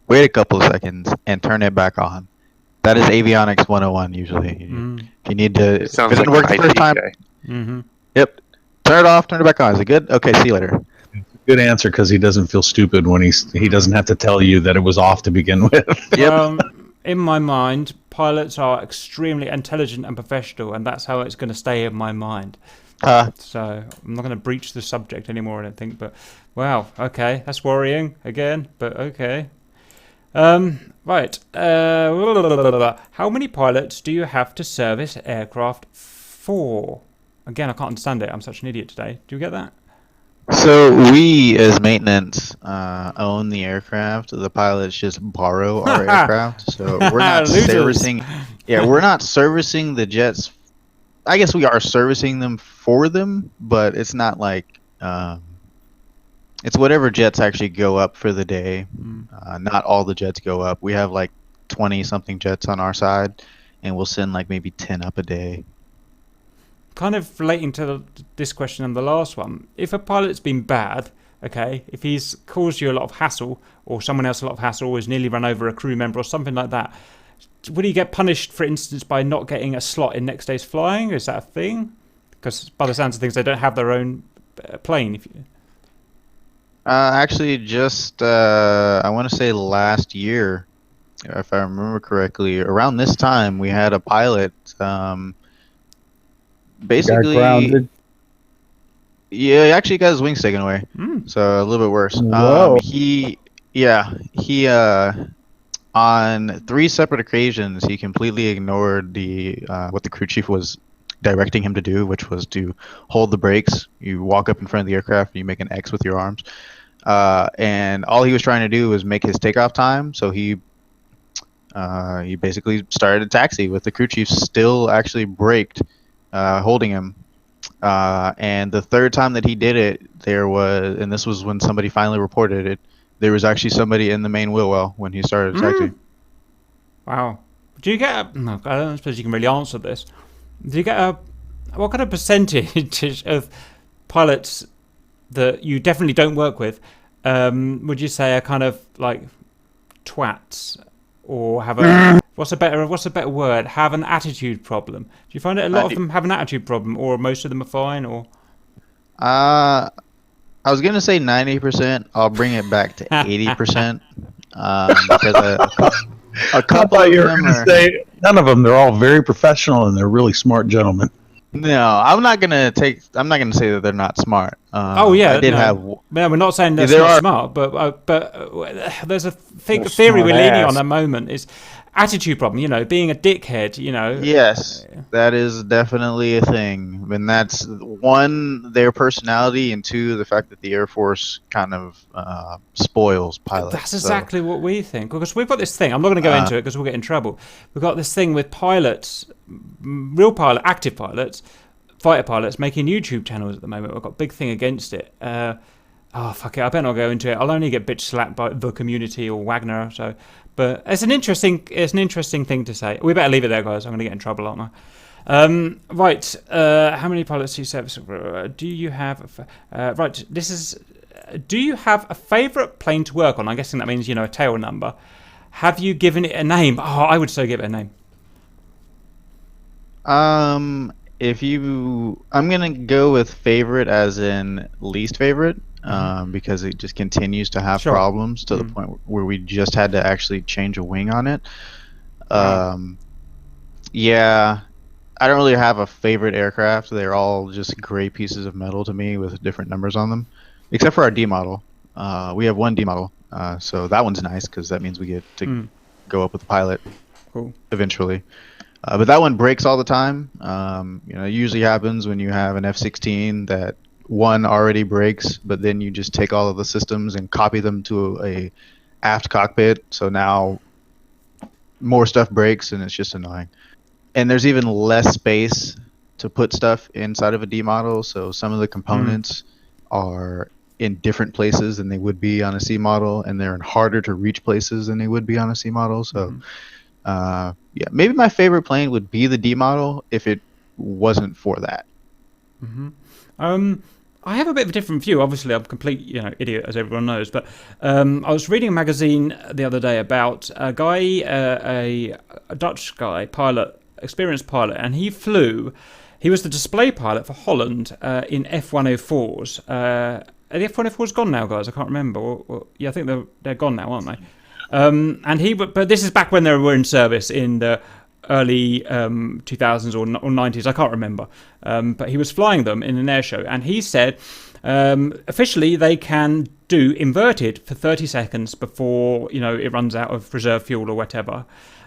wait a couple of seconds, and turn it back on." That is Avionics 101 usually. If you need to, if it Sounds didn't like work an the first IT time, guy. Mm-hmm. yep, turn it off, turn it back on. Is it good? Okay, see you later. Good answer, because he doesn't feel stupid when he doesn't have to tell you that it was off to begin with. Yep. In my mind, pilots are extremely intelligent and professional, and that's how it's going to stay in my mind. So I'm not going to breach the subject anymore, I don't think. But wow, okay, that's worrying again. But okay. Right. How many pilots do you have to service aircraft for? Again, I can't understand it. I'm such an idiot today. Do you get that? So we, as maintenance, own the aircraft. The pilots just borrow our aircraft. So we're not Losers. servicing. Yeah, we're not servicing the jets. I guess we are servicing them for them, but it's not like it's whatever jets actually go up for the day. Not all the jets go up. We have like 20 something jets on our side, and we'll send like maybe 10 up a day. Kind of relating to this question and the last one, if a pilot's been bad, okay, if he's caused you a lot of hassle, or someone else a lot of hassle, or has nearly run over a crew member or something like that, would he get punished, for instance, by not getting a slot in next day's flying? Is that a thing? Because by the sounds of things, they don't have their own plane. Actually, just I want to say last year, if I remember correctly, around this time we had a pilot. Basically, Got grounded. yeah, he actually got his wings taken away. So a little bit worse. Whoa. He on 3 separate occasions he completely ignored the what the crew chief was directing him to do, which was to hold the brakes. You walk up in front of the aircraft and you make an X with your arms. And all he was trying to do was make his takeoff time. So he basically started a taxi with the crew chief still actually braked, holding him. And the third time that he did it, and this was when somebody finally reported it, there was actually somebody in the main wheel well when he started taxiing. Wow. Do you get no, I don't suppose you can really answer this. Do you get what kind of percentage of pilots that you definitely don't work with would you say are kind of like twats, or have a what's a better word? Have an attitude problem? Do you find that a lot of them have an attitude problem, or most of them are fine? Or I was gonna say 90%. I'll bring it back to 80%. Because a couple of them are. Say, none of them. They're all very professional and they're really smart gentlemen. No, I'm not gonna say that they're not smart. oh yeah, I did no. have. No, we're not saying that's there not are- smart, but there's a They're theory we're smart leaning ass. on at the moment is attitude problem. You know, being a dickhead. You know. Yes, that is definitely a thing, and that's one, their personality, and two, the fact that the Air Force kind of spoils pilots. That's exactly what we think, because we've got this thing. I'm not going to go into it because we'll get in trouble. We've got this thing with pilots, active pilots, fighter pilots making YouTube channels at the moment. We've got a big thing against it. Oh fuck it! I better not go into it. I'll only get bitch slapped by the community or Wagner. So, but it's an interesting thing to say. We better leave it there, guys. I'm going to get in trouble, aren't I? Right. How many pilots do you service? Do you have? Right. This is. Do you have a favourite plane to work on? I'm guessing that means a tail number. Have you given it a name? Oh, I would so give it a name. I'm gonna go with favorite as in least favorite, because it just continues to have Sure. problems to the point where we just had to actually change a wing on it. Yeah, I don't really have a favorite aircraft. They're all just gray pieces of metal to me with different numbers on them, except for our D model. We have one D model, so that one's nice because that means we get to go up with the pilot Cool. eventually. But that one breaks all the time. It usually happens when you have an F-16 that one already breaks, but then you just take all of the systems and copy them to a aft cockpit. So now more stuff breaks, and it's just annoying. And there's even less space to put stuff inside of a D model, so some of the components are in different places than they would be on a C model, and they're in harder to reach places than they would be on a C model. So, yeah, maybe my favorite plane would be the D model if it wasn't for that. I have a bit of a different view. Obviously, I'm a complete, idiot, as everyone knows. But I was reading a magazine the other day about a guy, a Dutch guy, pilot, experienced pilot, and he flew. He was the display pilot for Holland in F-104s. Are the F-104s gone now, guys? I can't remember. Yeah, I think they're gone now, aren't they? But this is back when they were in service in the early 2000s or 90s. I can't remember. But he was flying them in an air show, and he said officially they can do inverted for 30 seconds before it runs out of reserve fuel or whatever.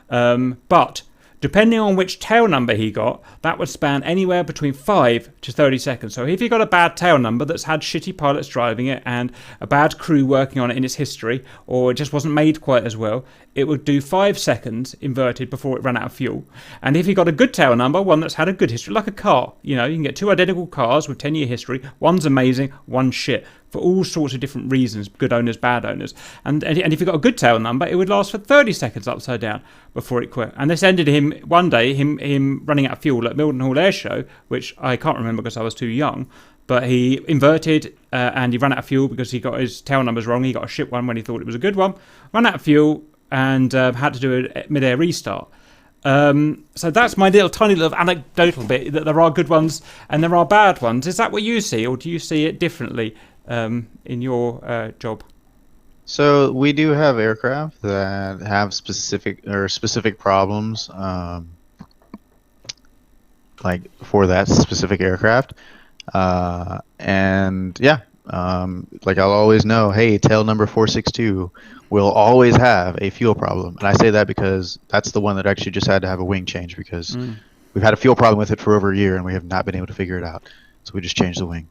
But depending on which tail number he got, that would span anywhere between 5 to 30 seconds. So if you got a bad tail number that's had shitty pilots driving it and a bad crew working on it in its history, or it just wasn't made quite as well, it would do 5 seconds inverted before it ran out of fuel. And if you got a good tail number, one that's had a good history, like a car, you can get 2 identical cars with 10-year history. One's amazing, one's shit, for all sorts of different reasons, good owners, bad owners. And if you got a good tail number, it would last for 30 seconds upside down before it quit. And this ended him one day, him running out of fuel at Mildenhall Air Show, which I can't remember because I was too young. But he inverted and he ran out of fuel because he got his tail numbers wrong. He got a shit one when he thought it was a good one. Ran out of fuel and had to do a mid-air restart. So that's my tiny little anecdotal bit, that there are good ones and there are bad ones. Is that what you see, or do you see it differently in your job? So we do have aircraft that have specific problems, like for that specific aircraft, and yeah, like I'll always know, hey, tail number 462 will always have a fuel problem, and I say that because that's the one that actually just had to have a wing change because we've had a fuel problem with it for over a year and we have not been able to figure it out, so we just changed the wing.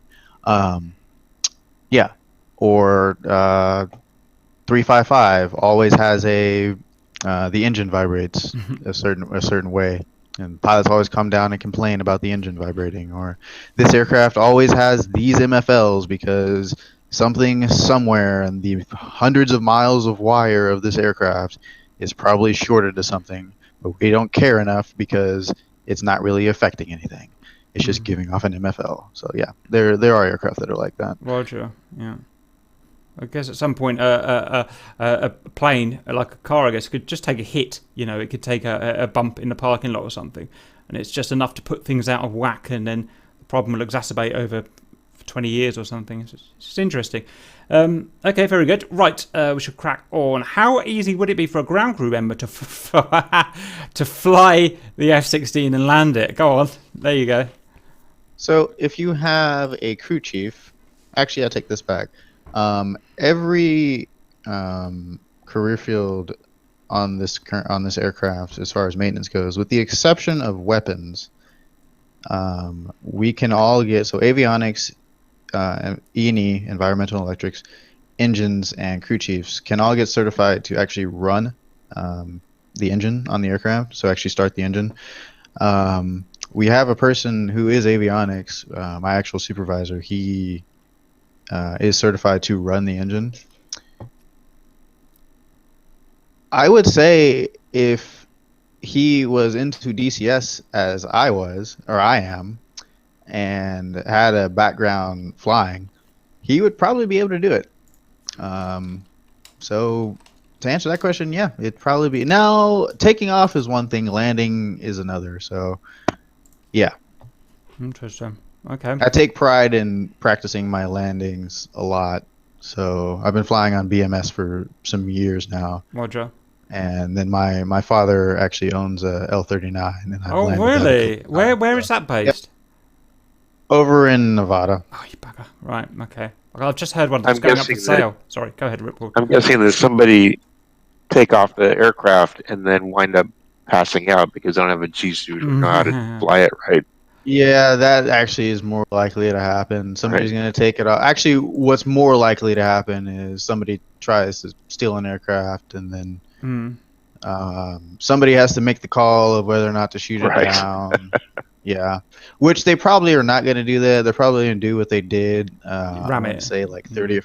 Yeah, or 355 always has the engine vibrates a certain way, and pilots always come down and complain about the engine vibrating. Or this aircraft always has these MFLs because something somewhere in the hundreds of miles of wire of this aircraft is probably shorted to something, but we don't care enough because it's not really affecting anything. It's just giving off an MFL. So yeah, there are aircraft that are like that. Roger. Yeah. I guess at some point a plane, like a car, I guess, could just take a hit. It could take a bump in the parking lot or something, and it's just enough to put things out of whack, and then the problem will exacerbate over 20 years or something. It's just interesting. Okay, very good. Right, we should crack on. How easy would it be for a ground crew member to to fly the F-16 and land it? Go on. There you go. So if you have a crew chief, actually, I'll take this back. Every career field on this aircraft, as far as maintenance goes, with the exception of weapons, we can all get, so avionics, E&E, environmental and electrics, engines, and crew chiefs can all get certified to actually run the engine on the aircraft, so actually start the engine. We have a person who is avionics, my actual supervisor. He is certified to run the engine. I would say if he was into DCS as I was, or I am, and had a background flying, he would probably be able to do it. So to answer that question, yeah, it'd probably be. Now, taking off is one thing, landing is another. So yeah. Interesting. Okay. I take pride in practicing my landings a lot. So I've been flying on BMS for some years now. Roger. And then my father actually owns a L-39. And I've really? Where is that based? Yep. Over in Nevada. Oh, you bugger. Right, okay. Well, I've just heard one that's going up for sale. Sorry, go ahead, Ripple. I'm guessing that somebody take off the aircraft and then wind up passing out because they don't have a G-suit or know how to fly it right. Yeah, that actually is more likely to happen. Somebody's going to take it off. Actually, what's more likely to happen is somebody tries to steal an aircraft and then Somebody has to make the call of whether or not to shoot it Right. down. Yeah, which they probably are not going to do that. They're probably going to do what they did. I Ram want it. to say like 30 or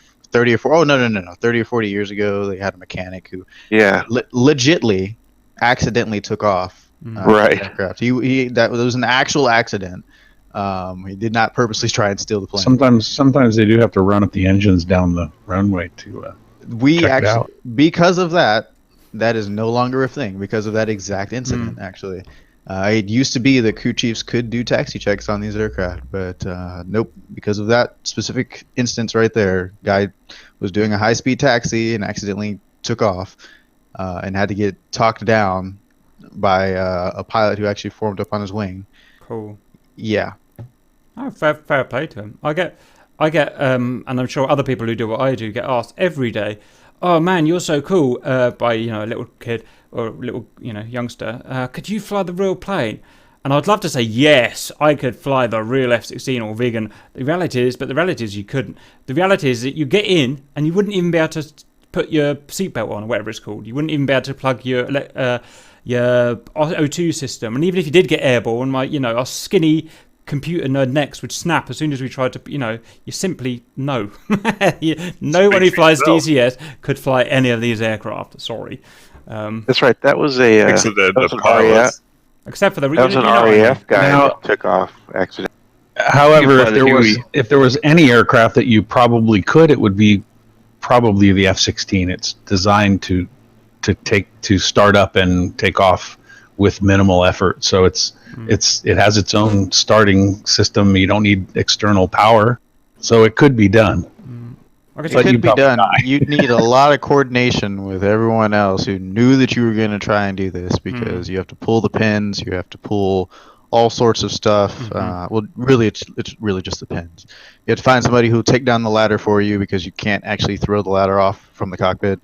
40. Oh no! 30 or 40 years ago, they had a mechanic who Yeah. legitly accidentally took off. Right. The aircraft. That was an actual accident. He did not purposely try and steal the plane. Sometimes they do have to run up the engines down the runway to. We check it actually, out. because of that, that is no longer a thing because of that exact incident. Actually, it used to be that crew chiefs could do taxi checks on these aircraft, but nope. Because of that specific instance right there, guy was doing a high-speed taxi and accidentally took off, and had to get talked down by a pilot who actually formed up on his wing. Cool. Yeah. Oh, fair play to him. I get, and I'm sure other people who do what I do get asked every day, "Oh man, you're so cool," by a little kid or a little youngster. Could you fly the real plane? And I'd love to say yes, I could fly the real F-16 or vegan. The reality is you couldn't. The reality is that you get in and you wouldn't even be able to put your seatbelt on or whatever it's called. You wouldn't even be able to plug your O2 system. And even if you did get airborne, our skinny computer nerd necks would snap as soon as we tried to, you simply no. No one who flies DCS could fly any of these aircraft. Sorry. That's right. That was a Except that was the an pilots. Except for the That was an what I mean. RAF guy Now- that took off accident. However, You if fly there the was Huey. if there was any aircraft that you probably could, it would be probably the F-16. It's designed to start up and take off with minimal effort. So it has its own starting system. You don't need external power, so it could be done. I guess It But could you'd be probably done. die. You'd need a lot of coordination with everyone else who knew that you were going to try and do this because you have to pull the pins, you have to pull all sorts of stuff. Well, really, it's really just the pins. You have to find somebody who'll take down the ladder for you because you can't actually throw the ladder off from the cockpit.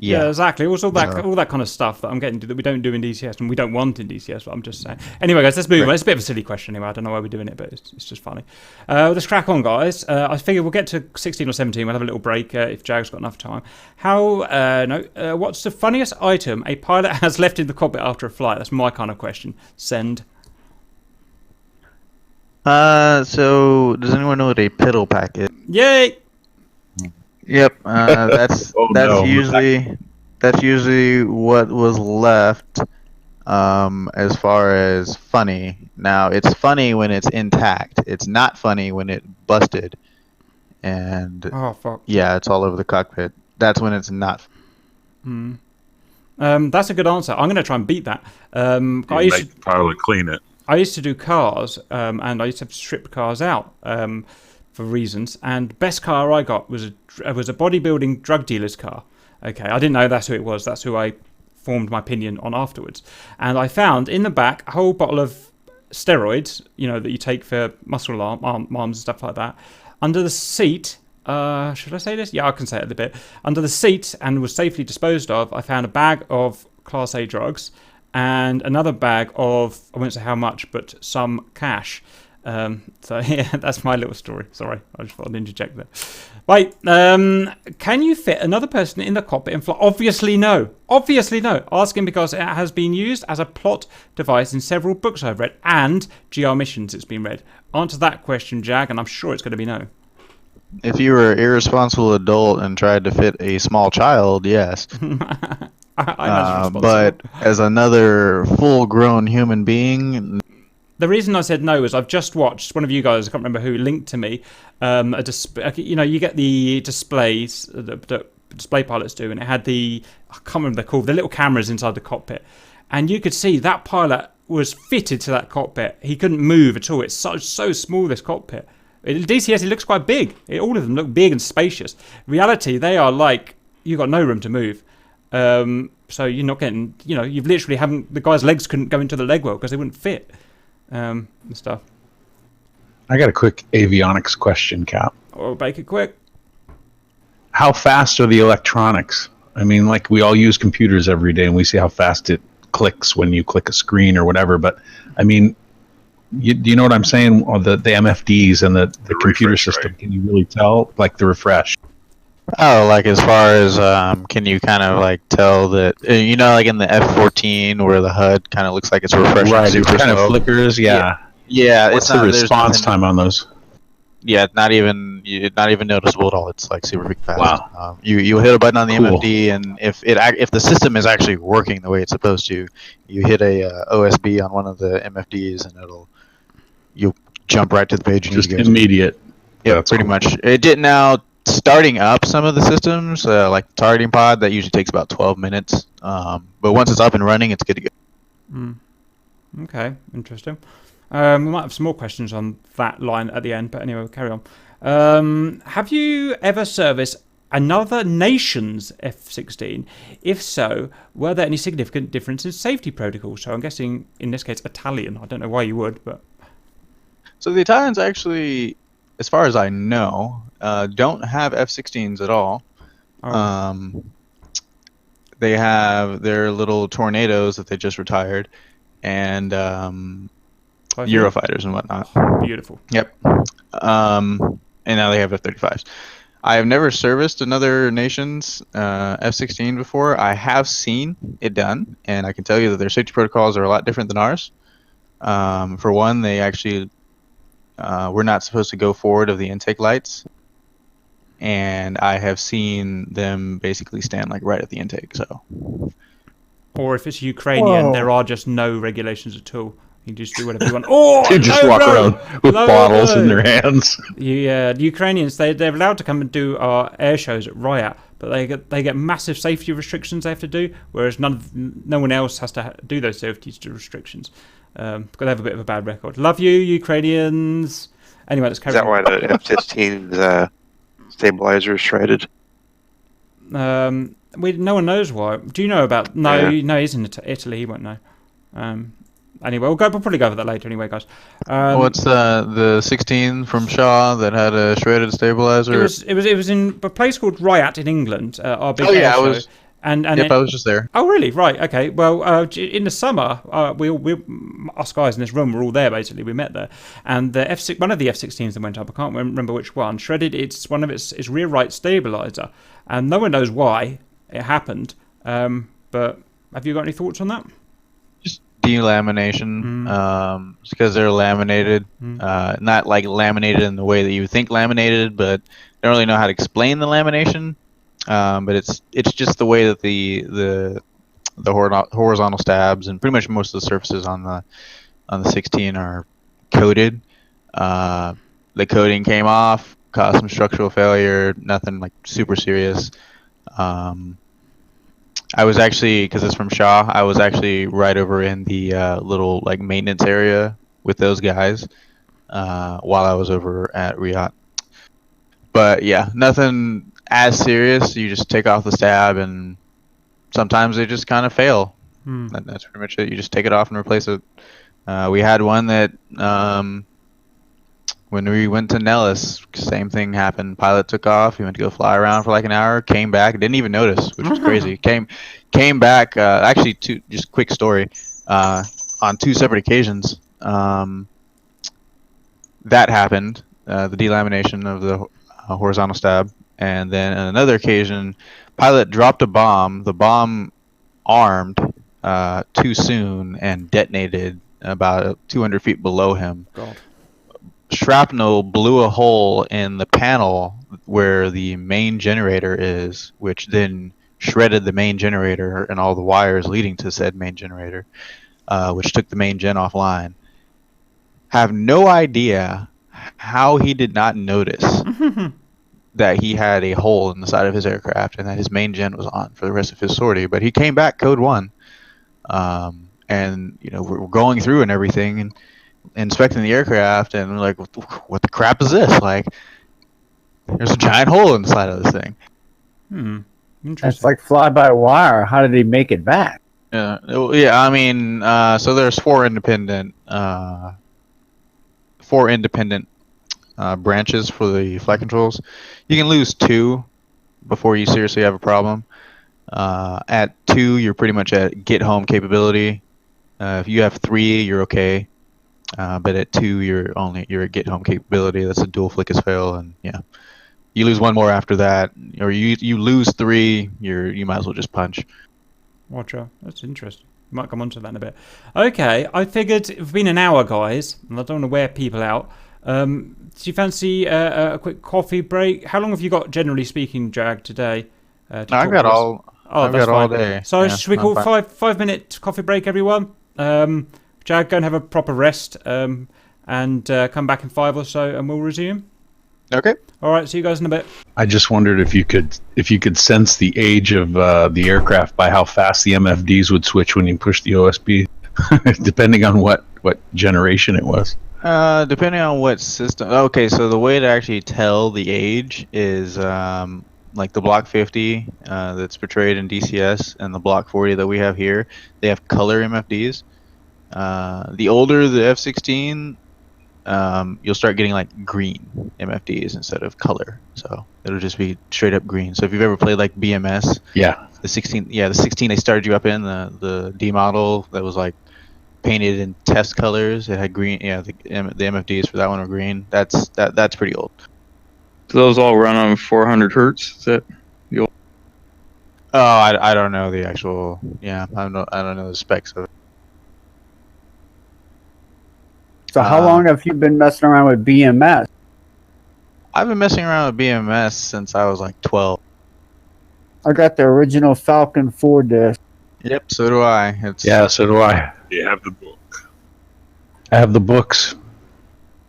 Yeah, exactly. It was all that So- all that kind of stuff that I'm getting to that we don't do in DCS and we don't want in DCS. But I'm just saying. Anyway, guys, let's move on. It's a bit of a silly question anyway. I don't know why we're doing it, but it's just funny. Let's crack on, guys. I figure we'll get to 16 or 17. We'll have a little break if Jag's got enough time. What's the funniest item a pilot has left in the cockpit after a flight? That's my kind of question. Send. So does anyone know what a piddle pack is? Yay! Yep, that's Oh, that's no. usually what was left. As far as funny, now it's funny when it's intact. It's not funny when it busted, and Oh fuck. yeah, it's all over the cockpit. That's when it's not. That's a good answer. I'm going to try and beat that. I used to, Make the pilot clean it. I used to do cars, and I used to have to strip cars out for reasons. And best car I got was a bodybuilding drug dealer's car. Okay, I didn't know that's who it was. That's who I formed my opinion on afterwards. And I found in the back a whole bottle of steroids, that you take for muscle arms and stuff like that. Under the seat, should I say this? Yeah, I can say it a bit. Under the seat, and was safely disposed of, I found a bag of Class A drugs and another bag of, I won't say how much, but some cash. So yeah, that's my little story. Sorry, I just thought I'd interject there. Right, can you fit another person in the cockpit and fly? Obviously no. Asking because it has been used as a plot device in several books I've read and GR missions it's been read. Answer that question, Jag, and I'm sure it's going to be no. If you were an irresponsible adult and tried to fit a small child, yes. But as another full-grown human being, the reason I said no is I've just watched one of you guys, I can't remember who, linked to me you get the displays that display pilots do, and it had I can't remember what they're called, the little cameras inside the cockpit, and you could see that pilot was fitted to that cockpit. He couldn't move at all. It's so small, this cockpit. In DCS, it looks quite big. All of them look big and spacious. Reality, they are like, you've got no room to move. So you're not getting, you've literally the guy's legs couldn't go into the leg well because they wouldn't fit. And stuff. I got a quick avionics question, Cap. Or make it quick. How fast are the electronics? I mean, like, we all use computers every day and we see how fast it clicks when you click a screen or whatever, but I mean, do you know what I'm saying? Or the MFDs and the computer refresh system, rate. can you really tell? Like the refresh. Oh, like as far as can you kind of like tell that like in the F-14 where the HUD kind of looks like it's refreshing Right, it super kind of slow. flickers. Yeah. Yeah, What's it's the not. There's response nothing. time on those? Yeah, not even noticeable at all. It's like super freaking fast. Wow. You hit a button on the Cool. MFD, and if the system is actually working the way it's supposed to, you hit a OSB on one of the MFDs, and you'll jump right to the page you Just need to go immediate. to. Yeah, That's pretty cool. much. It did now. Starting up some of the systems, like the targeting pod, that usually takes about 12 minutes. But once it's up and running, it's good to go. Mm. Okay, interesting. We might have some more questions on that line at the end, but anyway, we'll carry on. Have you ever serviced another nation's F-16? If so, were there any significant differences in safety protocols? So I'm guessing, in this case, Italian. I don't know why you would, but... So the Italians actually, as far as I know, don't have F-16s at all. Oh. They have their little Tornadoes that they just retired, and Eurofighters and whatnot. Oh, beautiful. Yep. And now they have F-35s. I have never serviced another nation's F-16 before. I have seen it done, and I can tell you that their safety protocols are a lot different than ours. For one, they actually we're not supposed to go forward of the intake lights, and I have seen them basically stand like right at the intake. So, or if it's Ukrainian, Whoa. there are just no regulations at all. You can just do whatever you want. Oh, They just walk around with bottles in their hands. Yeah, the Ukrainians, they're allowed to come and do our air shows at Riot, but they get massive safety restrictions they have to do, whereas no one else has to do those safety restrictions because they have a bit of a bad record. Love you, Ukrainians. Anyway, let's carry on. Is that why the F-15's stabilizer is shredded? No one knows why. Do you know about? No, Yeah. no, he's in Italy. He won't know. Anyway, we'll probably go over that later. Anyway, guys. what's the 16 from Shaw that had a shredded stabilizer? It was in a place called Riot in England. Our big Oh, yeah, air I show. was- And Yep, I was just there. Oh, really? Right. Okay. Well, in the summer, us guys in this room were all there. Basically, we met there, and one of the F-16s that went up, I can't remember which one, shredded one of its rear right stabilizer, and no one knows why it happened. But have you got any thoughts on that? Just delamination, because they're laminated, not like laminated in the way that you would think laminated, but I don't really know how to explain the lamination. But it's just the way that the horizontal stabs and pretty much most of the surfaces on the 16 are coated. The coating came off, caused some structural failure. Nothing like super serious. I was actually, because it's from Shaw, I was actually right over in the little like maintenance area with those guys while I was over at Riot. But yeah, nothing as serious. You just take off the stab, and sometimes they just kind of fail. That's pretty much it. You just take it off and replace it. We had one that when we went to Nellis, same thing happened. Pilot took off. He went to go fly around for like an hour. Came back, didn't even notice, which was crazy. Came back. Actually, just quick story. On two separate occasions, that happened. The delamination of the horizontal stab, and then on another occasion, pilot dropped a bomb. The bomb armed too soon and detonated about 200 feet below him. God. Shrapnel blew a hole in the panel where the main generator is, which then shredded the main generator and all the wires leading to said main generator, which took the main gen offline. Have no idea how he did not notice that he had a hole in the side of his aircraft and that his main gen was on for the rest of his sortie. But he came back code 1, and we're going through and everything and inspecting the aircraft, and we're like, what the crap is this? Like, there's a giant hole in the side of this thing. Interesting. It's like fly by wire. How did he make it back? Yeah. I mean, so there's four independent branches for the flight controls. You can lose 2 before you seriously have a problem. At 2, you're pretty much at get home capability. If you have 3, you're okay. But at 2, you're at get home capability. That's a dual flick as fail, and yeah. You lose one more after that, or you lose 3. You might as well just punch. Roger. That's interesting. Might come on to that in a bit. Okay, I figured it's been an hour, guys, and I don't want to wear people out. Do you fancy a quick coffee break? How long have you got, generally speaking, Jag, today? I've got all. Oh, I've that's got all fine. day. So Yeah, should we call 5-minute coffee break, everyone? Jag, go and have a proper rest, and come back in 5 or so, and we'll resume. Okay. All right. See you guys in a bit. I just wondered if you could sense the age of the aircraft by how fast the MFDs would switch when you push the OSB, depending on what generation it was. Depending on what system. Okay, so the way to actually tell the age is like the Block 50 that's portrayed in DCS and the Block 40 that we have here. They have color MFDs. The older the F-16, you'll start getting like green MFDs instead of color. So it'll just be straight up green. So if you've ever played like BMS, Yeah. the 16 they started you up in the D model that was like painted in test colors. It had green. Yeah, the MFDs for that one were green. That's pretty old. Do those all run on 400 hertz? Is that Oh, I don't know the actual. Yeah, I don't know the specs of it. So how long have you been messing around with BMS? I've been messing around with BMS since I was like 12. I got the original Falcon 4 disc. Yep, so do I. Yeah, so do I. You have the book, I have the books,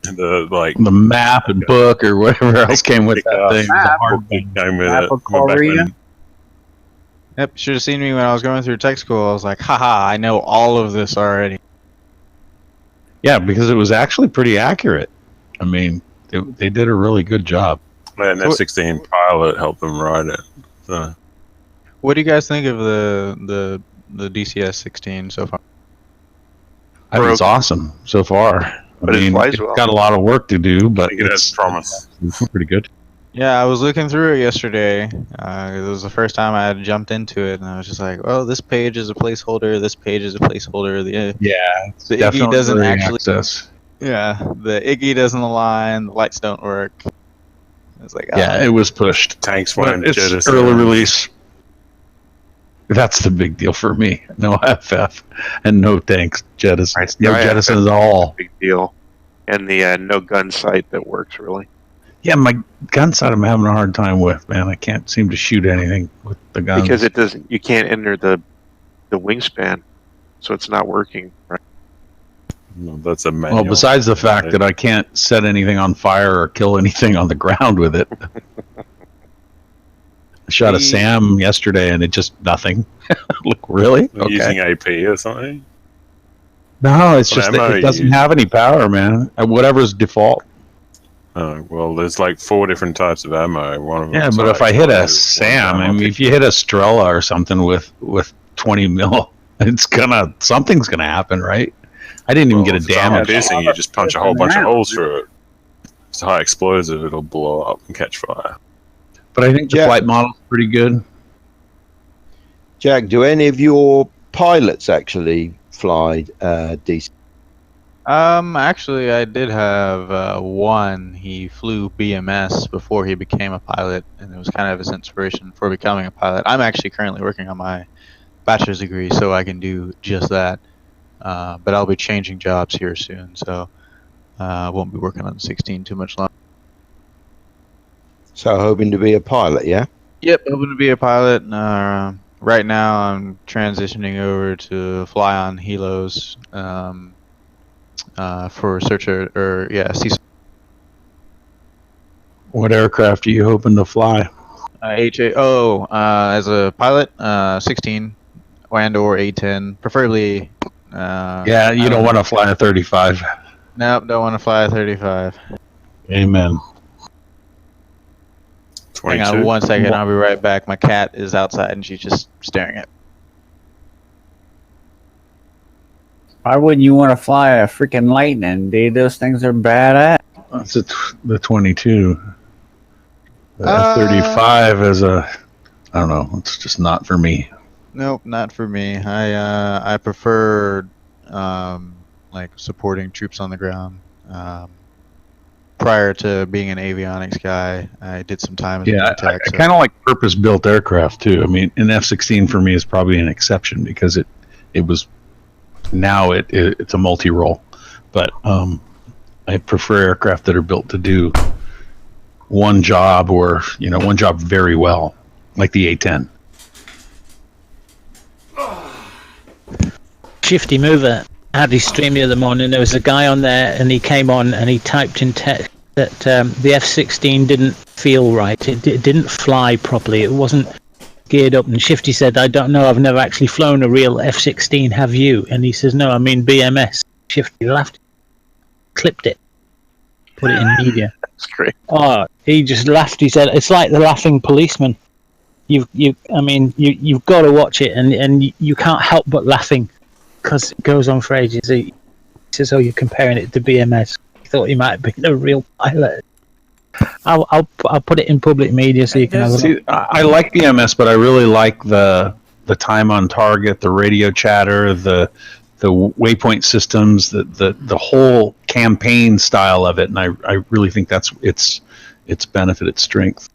the the map and book or whatever else came with that thing. Map. The hard book thing. that came with Map it. of Went back Korea. when- Yep, should have seen me when I was going through tech school. I was like, haha, I know all of this already. Yeah, because it was actually pretty accurate. I mean, they did a really good job. And F-16 pilot helped them ride it. So What do you guys think of the DCS 16 so far? I think it's awesome so far. But it flies well. Got a lot of work to do, I but think it has promise. it's pretty good. Yeah, I was looking through it yesterday. It was the first time I had jumped into it, and I was just like, "Oh, this page is a placeholder. This page is a placeholder." The Iggy doesn't actually. access. Yeah, the Iggy doesn't align. The lights don't work. It's like, Yeah, it was pushed. Tanks But went it's jettison. early release. That's the big deal for me. No FF and no tanks jettisons. No I- jettisons at all. Big deal. And the no gun sight that works really. Yeah, my gun sight I'm having a hard time with, man. I can't seem to shoot anything with the gun. Because it doesn't. You can't enter the wingspan, so it's not working. Right? No, that's a manual. Well, besides the fact that I can't set anything on fire or kill anything on the ground with it. I shot a SAM yesterday and it just nothing. Look, really? Okay. Using AP or something. No, it's What just ammo that it you doesn't use? have any power, man. Whatever's default. Oh, well, there's like 4 different types of ammo. One of them. Yeah, but if I hit a SAM, I mean, if you hit a Strela or something with 20 mil, something's gonna happen, right? I didn't even get a damage. Piercing, you just punch a whole bunch of holes through it. It's high explosive; it'll blow up and catch fire. But I think the flight model's pretty good. Jack, do any of your pilots actually fly DC? Actually, I did have one. He flew BMS before he became a pilot, and it was kind of his inspiration for becoming a pilot. I'm actually currently working on my bachelor's degree, so I can do just that. But I'll be changing jobs here soon, so I won't be working on 16 too much longer. So hoping to be a pilot, yeah? Yep, hoping to be a pilot. Right now, I'm transitioning over to fly on helos for searcher C. What aircraft are you hoping to fly? As a pilot, 16 and or A10, preferably. Yeah, you don't want to fly a 35. Nope, don't want to fly a 35. Amen. Hang on 1 second, I'll be right back. My cat is outside and she's just staring at me. Why wouldn't you want to fly a freaking Lightning, dude? Those things are badass. That's the 22. The F-35 is I don't know. It's just not for me. Nope, not for me. I prefer like supporting troops on the ground. prior to being an avionics guy, I did some time as a Yeah, tech. I kind of like purpose-built aircraft too. I mean, an F-16 for me is probably an exception because it was now it's a multi-role, but I prefer aircraft that are built to do one job or one job very well, like the A-10. Shifty Mover had his stream the other morning. There was a guy on there, and he came on and he typed in text that the F-16 didn't feel right. It didn't fly properly. It wasn't geared up. And Shifty said, "I don't know. I've never actually flown a real F-16. Have you?" And he says, "No, I mean BMS." Shifty laughed, clipped it, put it in media. That's great. Oh, he just laughed. He said, "It's like the laughing policeman." You've got to watch it, and you can't help but laughing because it goes on for ages. He says, "Oh, you're comparing it to BMS." He thought he might have been a real pilot. I'll put it in public media so you can have a look. I like BMS, but I really like the time on target, the radio chatter, the waypoint systems, the whole campaign style of it, and I really think that's its benefit, its strength.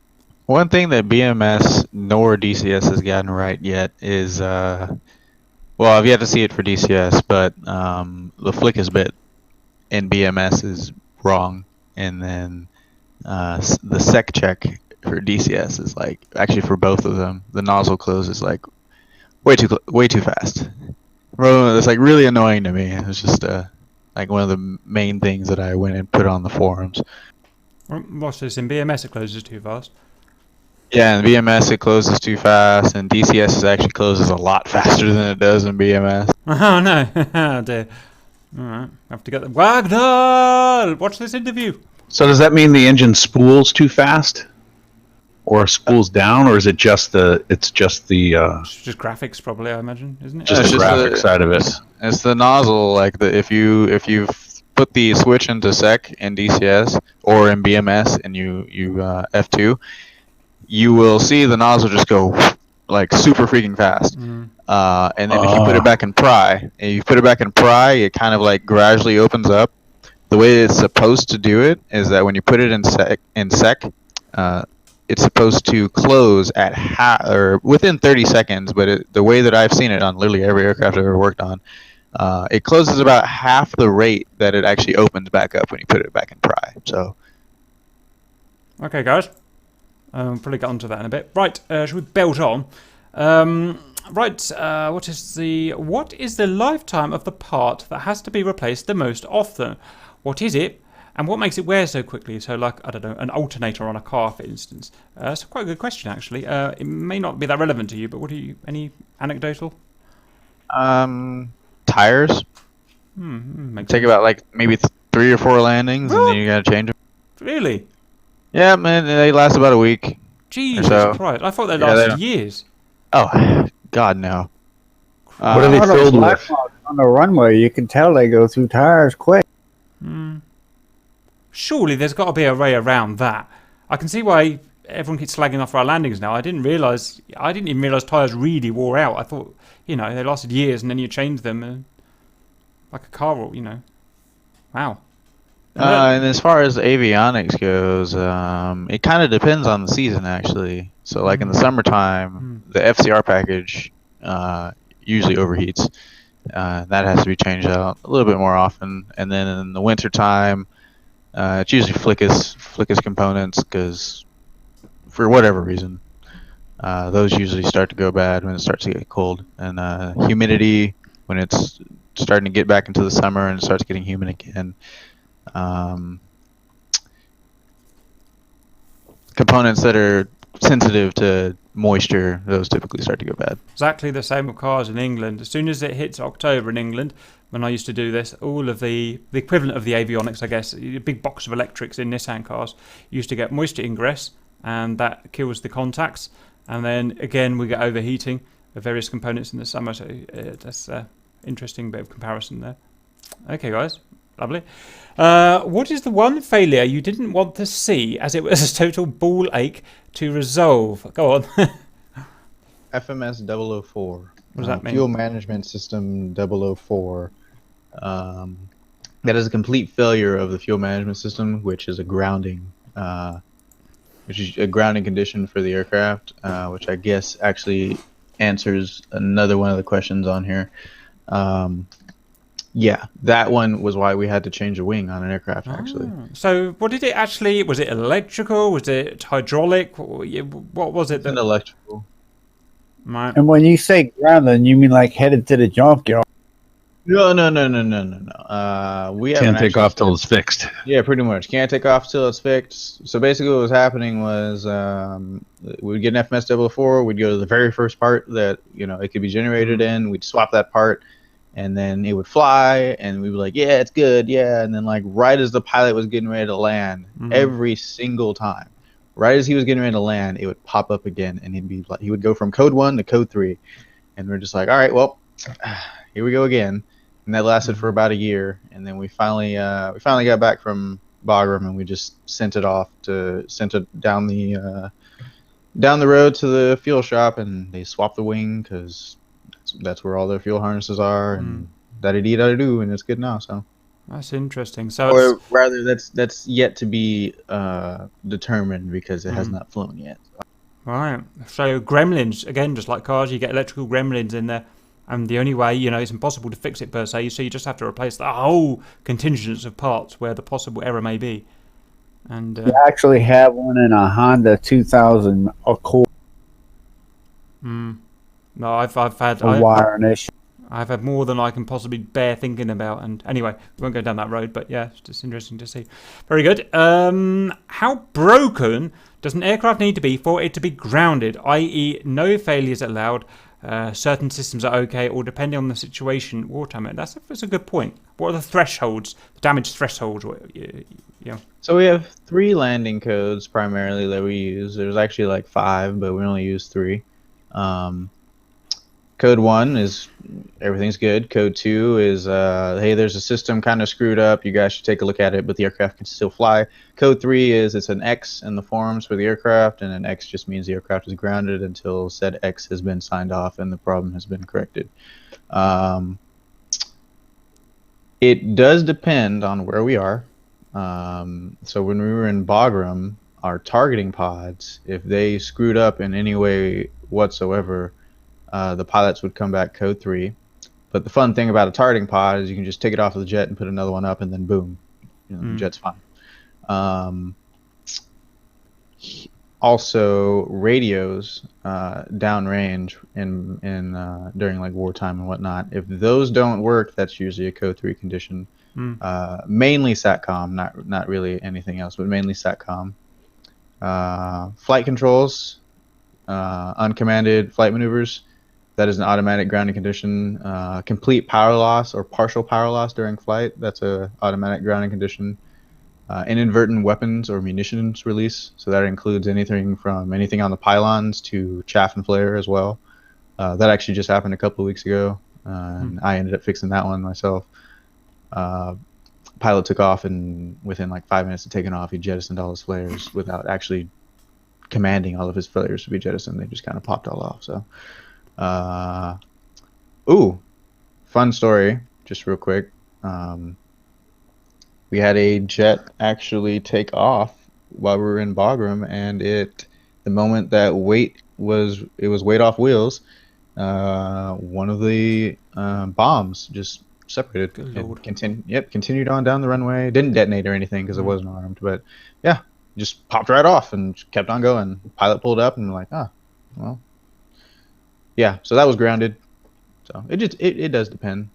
One thing that BMS nor DCS has gotten right yet is, well, I've yet to see it for DCS, but the flick is bit in BMS is wrong, and then the sec check for DCS is like, actually for both of them, the nozzle close is like way too fast. It's like really annoying to me. It's just like one of the main things that I went and put on the forums. What's this? In BMS it closes too fast. Yeah, in BMS it closes too fast, and DCS actually closes a lot faster than it does in BMS. Oh no! Oh dear. Alright, have to get the Wagner! Watch this interview! So does that mean the engine spools too fast? Or spools down, or is it just it's just graphics probably, I imagine, isn't it? just the graphics side of it? It's the nozzle, like if you put the switch into sec in DCS or in BMS and you F2, you will see the nozzle just go like super freaking fast. And then if you put it back in pry, it kind of like gradually opens up. The way it's supposed to do it is that when you put it in sec, it's supposed to close at or within 30 seconds. But the way that I've seen it on literally every aircraft I've ever worked on, it closes about half the rate that it actually opens back up when you put it back in pry. So, okay, guys. Probably get onto that in a bit. Right, should we belt on? Right, what is the lifetime of the part that has to be replaced the most often? What is it, and what makes it wear so quickly? So, like, I don't know, an alternator on a car, for instance. It's quite a good question, actually. It may not be that relevant to you, but any anecdotal? Tires. Take about like maybe 3 or 4 landings, and then you gotta change them. Really? Yeah, man, they last about a week. Jesus Christ! I thought they lasted years. Oh, God, no. What are they filled with? On the runway, you can tell they go through tires quick. Surely there's got to be a way around that. I can see why everyone keeps slagging off our landings now. I didn't even realise tyres really wore out. I thought, they lasted years and then you change them like a car, Wow. And as far as avionics goes, it kind of depends on the season, actually. So, like in the summertime, the FCR package usually overheats. That has to be changed out a little bit more often. And then in the wintertime, it's usually flickus components, because for whatever reason, those usually start to go bad when it starts to get cold. And humidity, when it's starting to get back into the summer and it starts getting humid again. Components that are sensitive to moisture, those typically start to go bad. Exactly the same with cars in England. As soon as it hits October in England, when I used to do this, all of the equivalent of the avionics, I guess, a big box of electrics in Nissan cars, used to get moisture ingress, and that kills the contacts. And then again, we get overheating of various components in the summer. So that's an interesting bit of comparison there. Okay, guys, lovely. What is the one failure you didn't want to see, as it was a total ball ache to resolve? Go on. FMS 004. What does that mean? Fuel Management System 004. That is a complete failure of the fuel management system, which is a grounding condition for the aircraft, which I guess actually answers another one of the questions on here. Yeah, that one was why we had to change a wing on an aircraft, actually. So what did it actually, was it electrical, was it hydraulic, what was it? It's an electrical. Right. And when you say grounding, you mean like headed to the junkyard? No. We Can't take off till it's fixed. Yeah, pretty much. Can't take off till it's fixed. So basically what was happening was we'd get an FMS004, we'd go to the very first part that, it could be generated in, we'd swap that part, and then it would fly, and we'd be like, yeah, it's good, yeah. And then like right as the pilot was getting ready to land, every single time, right as he was getting ready to land, it would pop up again, and he would go from code 1 to code 3. And we're just like, all right, well, here we go again. And that lasted for about a year, and then we finally got back from Bagram, and we just sent it down the road to the fuel shop, and they swapped the wing because that's where all their fuel harnesses are, and da-da-dee-da-da-doo, and it's good now. So that's interesting. So, or rather, that's yet to be determined because it has not flown yet. Right. So gremlins, again, just like cars, you get electrical gremlins in there. And the only way, it's impossible to fix it per se, so you just have to replace the whole contingent of parts where the possible error may be. And I actually have one in a Honda 2000 Accord. No, I've had a wiring issue. I've had more than I can possibly bear thinking about. And anyway, we won't go down that road, but yeah, it's just interesting to see. Very good. How broken does an aircraft need to be for it to be grounded, i.e. no failures allowed? Certain systems are okay, or depending on the situation, wartime. That's a good point. What are the thresholds, the damage thresholds? Yeah. So we have 3 landing codes primarily that we use. There's actually like 5, but we only use 3. Code 1 is everything's good. Code 2 is hey, there's a system kind of screwed up. You guys should take a look at it, but the aircraft can still fly. Code 3 is it's an X in the forms for the aircraft, and an X just means the aircraft is grounded until said X has been signed off and the problem has been corrected. It does depend on where we are. So when we were in Bagram, our targeting pods, if they screwed up in any way whatsoever, the pilots would come back code 3. But the fun thing about a targeting pod is you can just take it off of the jet and put another one up, and then boom, the jet's fine. Also, radios downrange in during like wartime and whatnot. If those don't work, that's usually a code 3 condition. Mainly SATCOM, not really anything else, but mainly SATCOM. Flight controls, uncommanded flight maneuvers. That is an automatic grounding condition. Complete power loss or partial power loss during flight. That's a automatic grounding condition. Inadvertent weapons or munitions release. So that includes anything from anything on the pylons to chaff and flare as well. That actually just happened a couple of weeks ago, and I ended up fixing that one myself. Pilot took off, and within like 5 minutes of taking off, he jettisoned all his flares without actually commanding all of his flares to be jettisoned. They just kind of popped all off. So. Fun story, just real quick. We had a jet actually take off while we were in Bagram, and the moment that weight was weight off wheels, one of the bombs just separated. Good Lord. Continued on down the runway. Didn't detonate or anything because it wasn't armed, but yeah, just popped right off and kept on going. Pilot pulled up and we're like, well. Yeah, so that was grounded. So it does depend.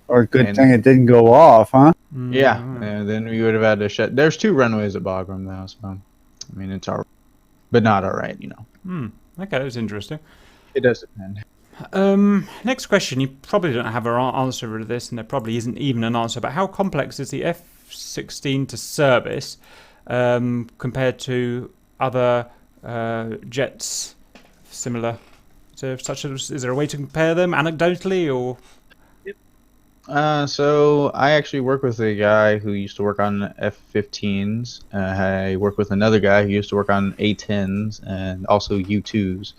Or a good thing it didn't go off, huh? Yeah, and then we would have had to shut. There's 2 runways at Bagram now, so I mean it's all right, but not all right, Okay, that was interesting. It does depend. Next question. You probably don't have an answer to this, and there probably isn't even an answer. But how complex is the F-16 to service compared to other jets similar? So is there a way to compare them anecdotally or? So I actually work with a guy who used to work on F-15s. I work with another guy who used to work on A-10s and also U-2s.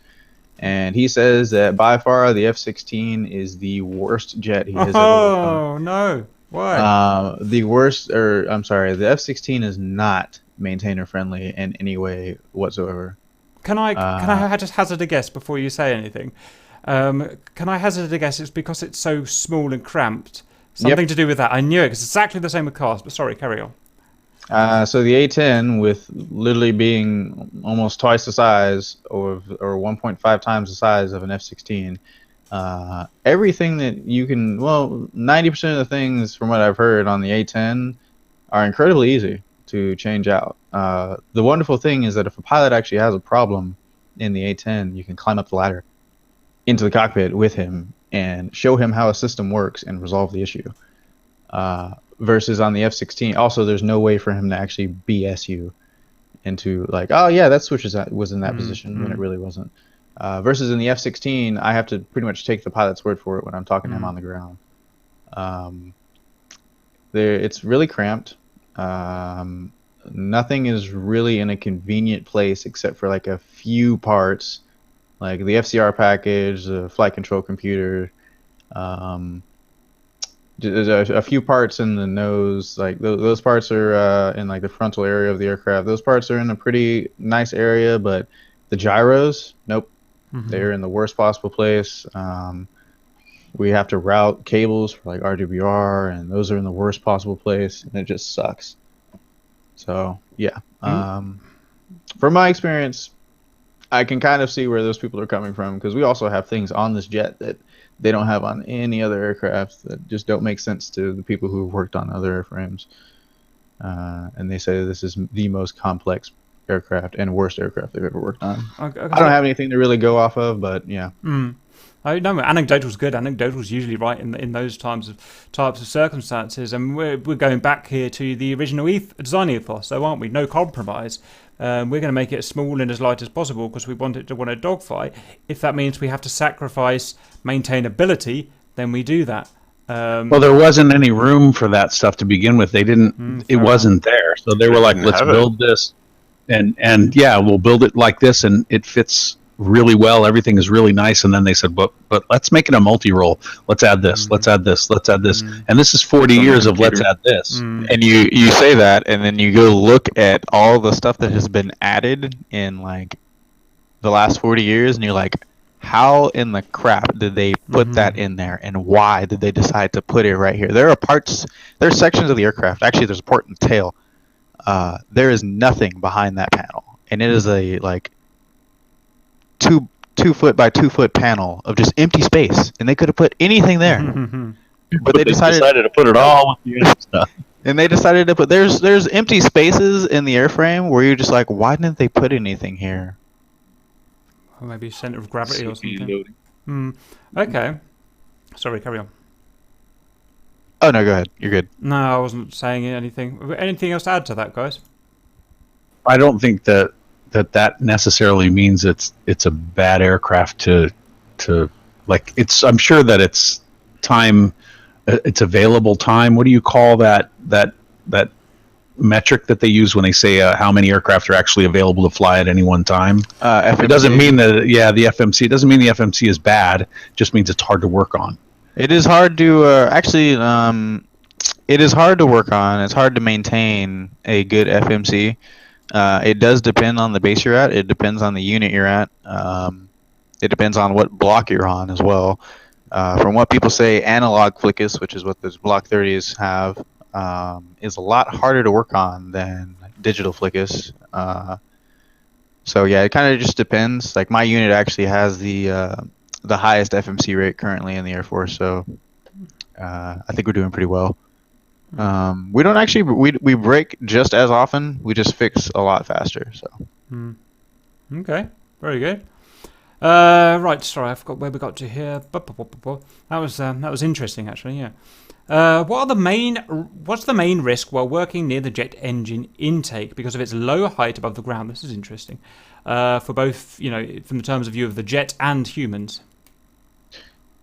And he says that by far the F-16 is the worst jet he has ever worked on. Oh, no. Why? The worst, or I'm sorry, the F-16 is not maintainer friendly in any way whatsoever. Can I just hazard a guess before you say anything? Can I hazard a guess? It's because it's so small and cramped. Something to do with that. I knew it because it's exactly the same with cars. But sorry, carry on. So the A10, with literally being almost twice the size, or 1.5 times the size of an F-16, everything that you can, well, 90% of the things from what I've heard on the A10 are incredibly easy to change out. The wonderful thing is that if a pilot actually has a problem in the A10, you can climb up the ladder into the cockpit with him and show him how a system works and resolve the issue. Versus on the F-16, also there's no way for him to actually BS you into like, oh yeah, that switch was in that position when it really wasn't. Versus in the F-16, I have to pretty much take the pilot's word for it when I'm talking to him on the ground. It's really cramped. Nothing is really in a convenient place except for like a few parts, like the FCR package, the flight control computer, there's a few parts in the nose, like those parts are in like the frontal area of the aircraft. Those parts are in a pretty nice area, but the gyros, nope, they're in the worst possible place. We have to route cables for like RWR, and those are in the worst possible place, and it just sucks. So yeah, from my experience, I can kind of see where those people are coming from, because we also have things on this jet that they don't have on any other aircraft that just don't make sense to the people who have worked on other airframes. And they say this is the most complex aircraft and worst aircraft they've ever worked on. I don't have anything to really go off of, but yeah. I know anecdotal's good. Anecdotal's usually right in those types of circumstances, and we're going back here to the original design ethos, so aren't we? No compromise. We're going to make it as small and as light as possible because we want it to want a dogfight. If that means we have to sacrifice maintainability, then we do that. Well, there wasn't any room for that stuff to begin with. They didn't. It wasn't there, so they were like, "Let's build this," and yeah, we'll build it like this, and it fits really well. Everything is really nice, and then they said, "But let's make it a multi-role. Let's add this. Let's add this. Let's add this." And this is 40 years of let's add this. And you say that, and then you go look at all the stuff that has been added in like the last 40 years, and you're like, how in the crap did they put that in there, and why did they decide to put it right here? There are sections of the aircraft. Actually, there's a port and tail. There is nothing behind that panel, and it is a like 2 foot by 2 foot panel of just empty space, and they could have put anything there. But they decided to put it all with the other stuff. And they decided to put there's empty spaces in the airframe where you're just like, why didn't they put anything here? Or maybe center of gravity or something. Okay. Sorry, carry on. Oh no, go ahead. You're good. No, I wasn't saying anything. Anything else to add to that, guys? I don't think that necessarily means it's a bad aircraft to like. I'm sure that it's time. It's available time. What do you call that metric that they use when they say how many aircraft are actually available to fly at any one time? It doesn't mean that. Yeah, the FMC. It doesn't mean the FMC is bad. It just means it's hard to work on. It is hard to actually. It is hard to work on. It's hard to maintain a good FMC. It does depend on the base you're at. It depends on the unit you're at. It depends on what block you're on as well. From what people say, analog flickus, which is what those Block 30s have, is a lot harder to work on than digital flickus. So yeah, it kind of just depends. Like my unit actually has the highest FMC rate currently in the Air Force, so I think we're doing pretty well. We don't actually we break just as often. We just fix a lot faster. So. Okay, very good. Right, sorry, I forgot where we got to here. That was interesting, actually. Yeah. What's the main risk while working near the jet engine intake because of its low height above the ground? This is interesting. For both, from the terms of view of the jet and humans.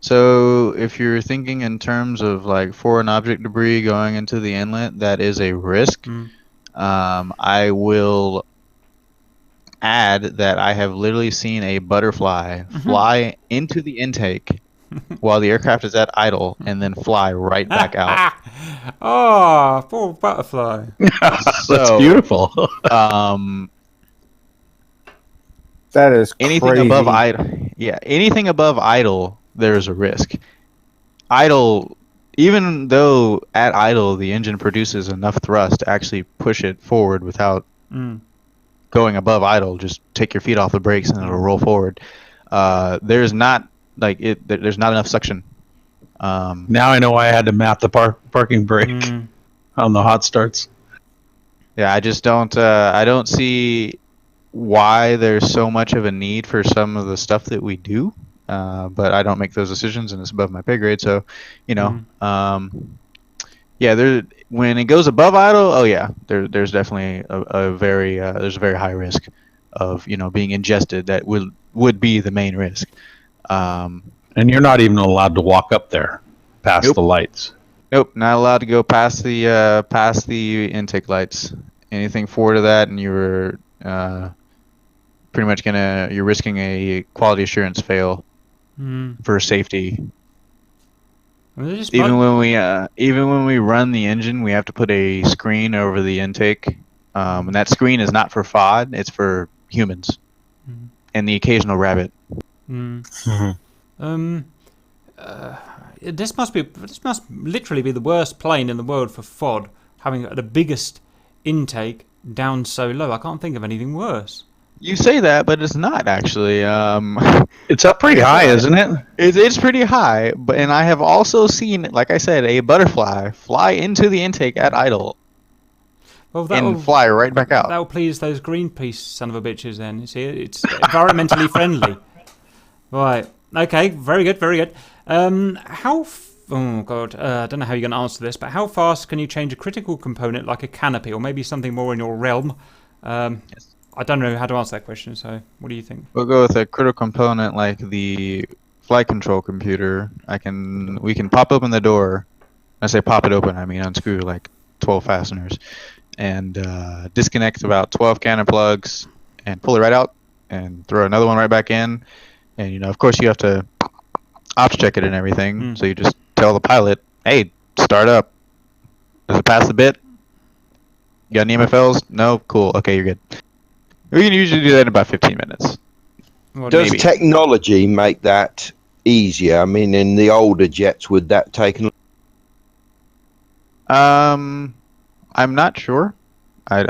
So if you're thinking in terms of like foreign object debris going into the inlet, that is a risk. I will add that I have literally seen a butterfly fly into the intake while the aircraft is at idle and then fly right back out. Oh, poor butterfly. That's So, beautiful. That is anything crazy. above idle, anything above idle, there's a risk. Idle, even though at idle the engine produces enough thrust to actually push it forward without going above idle, just take your feet off the brakes and it'll roll forward. There's not there's not enough suction. Now I know why I had to map the parking brake on the hot starts. Yeah, I just don't. I don't see why there's so much of a need for some of the stuff that we do. But I don't make those decisions, and it's above my pay grade. So, yeah, when it goes above idle, there's definitely a very there's a very high risk of being ingested. That would be the main risk. And you're not even allowed to walk up there past the lights. Nope, not allowed to go past the intake lights. Anything forward of that, and you're pretty much you're risking a quality assurance fail for safety. Even when we run the engine, we have to put a screen over the intake, and that screen is not for FOD; it's for humans and the occasional rabbit. This must literally be the worst plane in the world for FOD, having the biggest intake down so low. I can't think of anything worse. You say that, but it's not actually. It's up pretty high, isn't it? It's pretty high, and I have also seen, like I said, a butterfly fly into the intake at idle. Well, and fly right back out. That will please those Greenpeace son of a bitches then. You see, it's environmentally friendly. Right. Okay, very good, very good. Oh god, I don't know how you're going to answer this, but how fast can you change a critical component like a canopy, or maybe something more in your realm? Yes. I don't know how to answer that question, so what do you think? We'll go with a critical component like the flight control computer. We can pop open the door. I say pop it open, I mean unscrew like 12 fasteners, and disconnect about 12 cannon plugs, and pull it right out, and throw another one right back in. And of course, you have to ops check it and everything. So you just tell the pilot, "Hey, start up. Does it pass the bit? You got any MFLs? No? Cool. Okay, you're good." We can usually do that in about 15 minutes. Well, Does maybe. technology make that easier? I mean, in the older jets, would that take? I'm not sure. I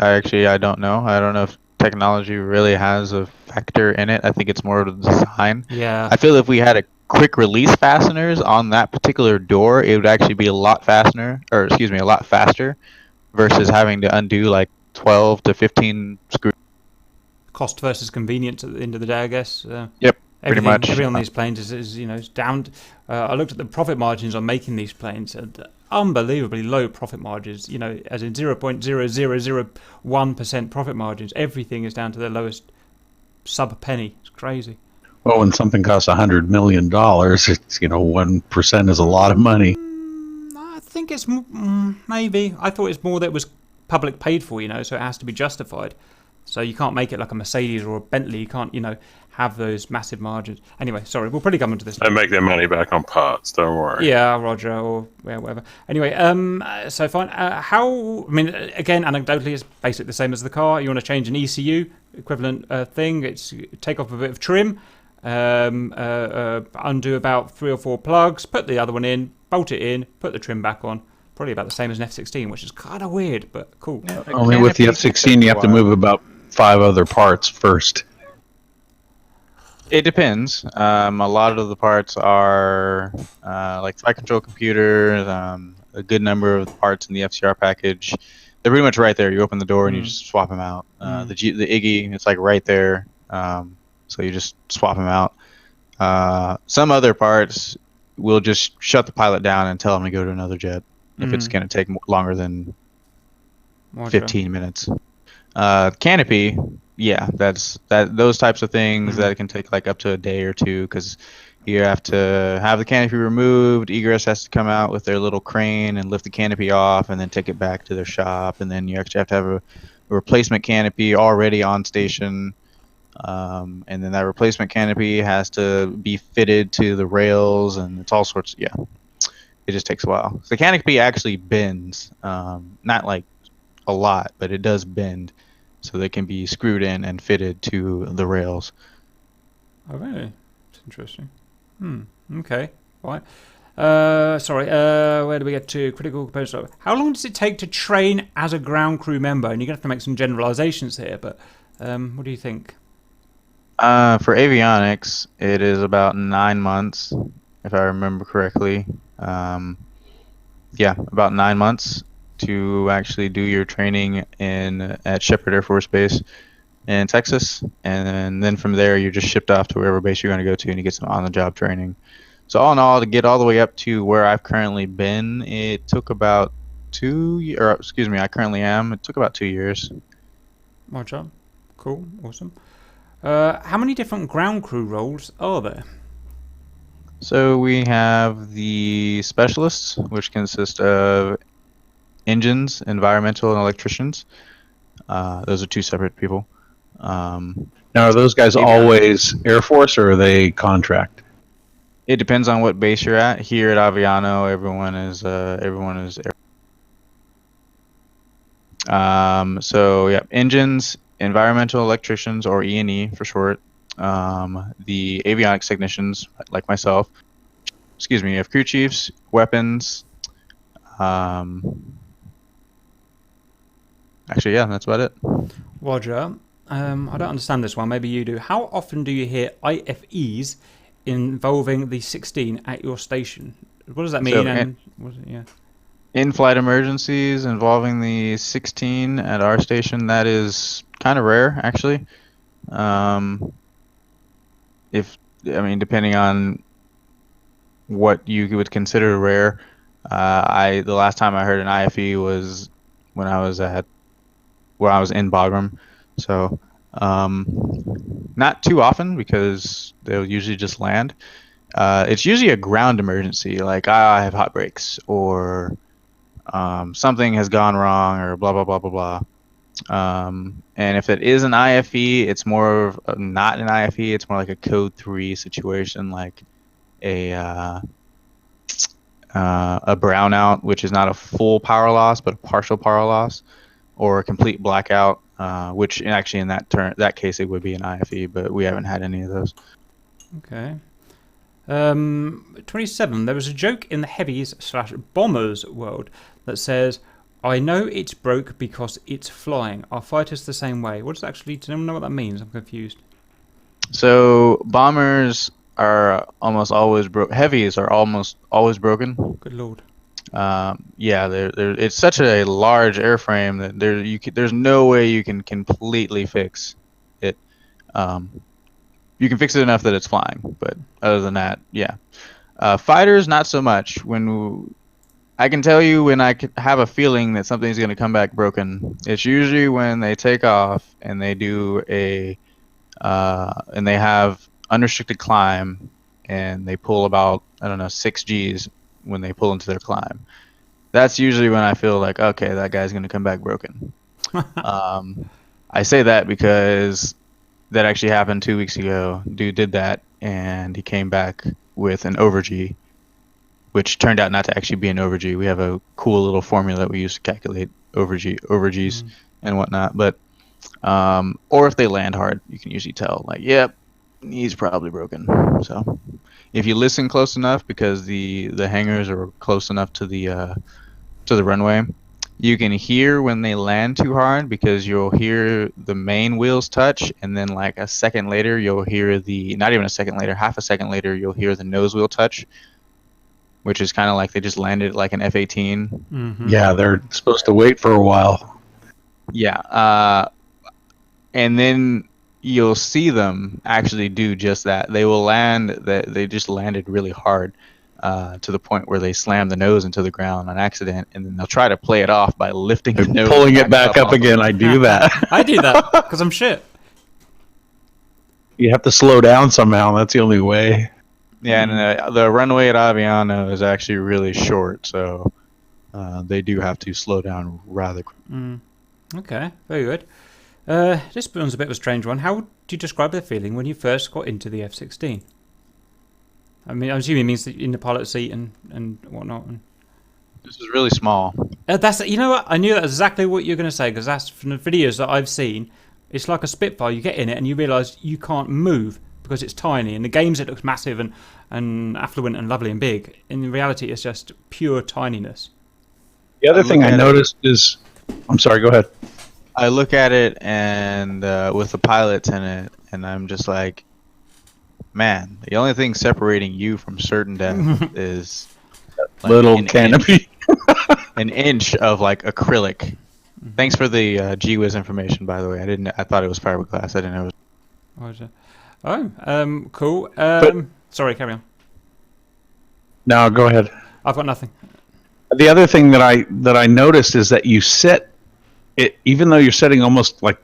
don't know. I don't know if technology really has a factor in it. I think it's more of the design. Yeah. I feel if we had a quick release fasteners on that particular door, it would actually be a lot faster versus having to undo like 12 to 15 screws. Cost versus convenience at the end of the day, I guess. Yep, pretty much. Everything on these planes is down. I looked at the profit margins on making these planes, and unbelievably low profit margins. As in 0.0001% profit margins. Everything is down to the lowest sub penny. It's crazy. Well, when something costs $100 million, it's 1% is a lot of money. I think it's maybe. I thought it's more that it was public paid for, so it has to be justified. So you can't make it like a Mercedes or a Bentley. You can't, have those massive margins. Anyway, sorry, we'll probably come into this. They make their money back on parts. Don't worry. Yeah, Roger, or whatever. Anyway, so fine. Again, anecdotally, it's basically the same as the car. You want to change an ECU equivalent thing. It's take off a bit of trim, undo about 3 or 4 plugs, put the other one in, bolt it in, put the trim back on. Probably about the same as an F-16, which is kind of weird, but cool. Yeah, Only with the F-16, you have to move about 5 other parts first. It depends. A lot of the parts are like flight control computer. A good number of the parts in the FCR package, they're pretty much right there. You open the door and you just swap them out. The IGI, it's like right there. So you just swap them out. Some other parts, we'll just shut the pilot down and tell him to go to another jet if it's going to take longer than 15 minutes. Canopy, yeah, those types of things that can take like up to a day or two, because you have to have the canopy removed. Egress has to come out with their little crane and lift the canopy off, and then take it back to their shop, and then you actually have to have a replacement canopy already on station. And then that replacement canopy has to be fitted to the rails, and it's all sorts. Yeah, it just takes a while. So the canopy actually bends, not like a lot, but it does bend, so they can be screwed in and fitted to the rails. Oh, really? It's interesting. Okay. Right. Sorry. Where do we get to? Critical components. How long does it take to train as a ground crew member? And you're gonna have to make some generalizations here, but what do you think? For avionics, it is about 9 months, if I remember correctly. Yeah, about 9 months to actually do your training at Shepherd Air Force Base in Texas, and then from there you're just shipped off to wherever base you're going to go to, and you get some on-the-job training. So all in all, to get all the way up to where I've currently been, it took about 2 years. Or excuse me, I currently am. It took about 2 years. My job. Cool. Awesome. How many different ground crew roles are there? So we have the specialists, which consist of engines, environmental, and electricians. Those are 2 separate people. Now, are those guys always Air Force, or are they contract? It depends on what base you're at. Here at Aviano, everyone is Air. So yeah, engines, environmental electricians, or E&E for short. The avionics technicians, like myself. Excuse me. You have crew chiefs, weapons. Actually, yeah, that's about it. Roger. I don't understand this one. Maybe you do. How often do you hear IFEs involving the 16 at your station? What does that mean? So in-flight emergencies involving the 16 at our station, that is kind of rare, actually. Depending on what you would consider rare, the last time I heard an IFE was when I was in Bagram. So not too often, because they'll usually just land. It's usually a ground emergency, like I have hot brakes, or something has gone wrong, or blah blah blah blah blah. And if it is an IFE, it's more of not an IFE. It's more like a code 3 situation, like a brownout, which is not a full power loss but a partial power loss, or a complete blackout, which actually in that case it would be an IFE, but we haven't had any of those. Okay. 27. There was a joke in the heavies/bombers world that says, "I know it's broke because it's flying. Are fighters the same way?" What does actually? Do anyone know what that means? I'm confused. So bombers are almost always heavies are almost always broken. Good lord. Yeah, it's such a large airframe that there's no way you can completely fix it. You can fix it enough that it's flying, but other than that, yeah. Fighters, not so much. I can tell you when I have a feeling that something's going to come back broken. It's usually when they take off and they do and they have unrestricted climb, and they pull about, I don't know, 6 Gs when they pull into their climb. That's usually when I feel like, okay, that guy's going to come back broken. I say that because that actually happened 2 weeks ago. Dude did that, and he came back with an over G, which turned out not to actually be an over G. We have a cool little formula that we use to calculate over Gs and whatnot. But or if they land hard, you can usually tell, like, yep, he's probably broken. So if you listen close enough, because the hangars are close enough to the runway, you can hear when they land too hard, because you'll hear the main wheels touch, and then like a second later you'll hear not even a second later, half a second later, you'll hear the nose wheel touch, which is kind of like they just landed like an F-18. Mm-hmm. Yeah, they're supposed to wait for a while. Yeah, and then you'll see them actually do just that. They will land. They just landed really hard, to the point where they slam the nose into the ground on accident, and then they'll try to play it off by lifting the nose, pulling it back up again. I do that. I do that because I'm shit. You have to slow down somehow. That's the only way. Yeah, and the runway at Aviano is actually really short, so they do have to slow down rather quick. Okay, very good. This one's a bit of a strange one. How do you describe the feeling when you first got into the F-16? I mean, I'm assuming it means in the pilot seat and whatnot. This is really small. That's, you know what? I knew that's exactly what you're going to say, because that's from the videos that I've seen. It's like a Spitfire. You get in it and you realise you can't move because it's tiny. In the games it looks massive and affluent and lovely and big. In reality, it's just pure tininess. The other thing I noticed is, I'm sorry, go ahead. I look at it and with the pilots in it, and I'm just like, man, the only thing separating you from certain death is like little canopy. An inch of like acrylic. Thanks for the G-Wiz information, by the way. I thought it was fiberglass. I didn't know. Cool. Sorry, carry on. No, go ahead. I've got nothing. The other thing that I noticed is that you sit it, even though you're sitting almost like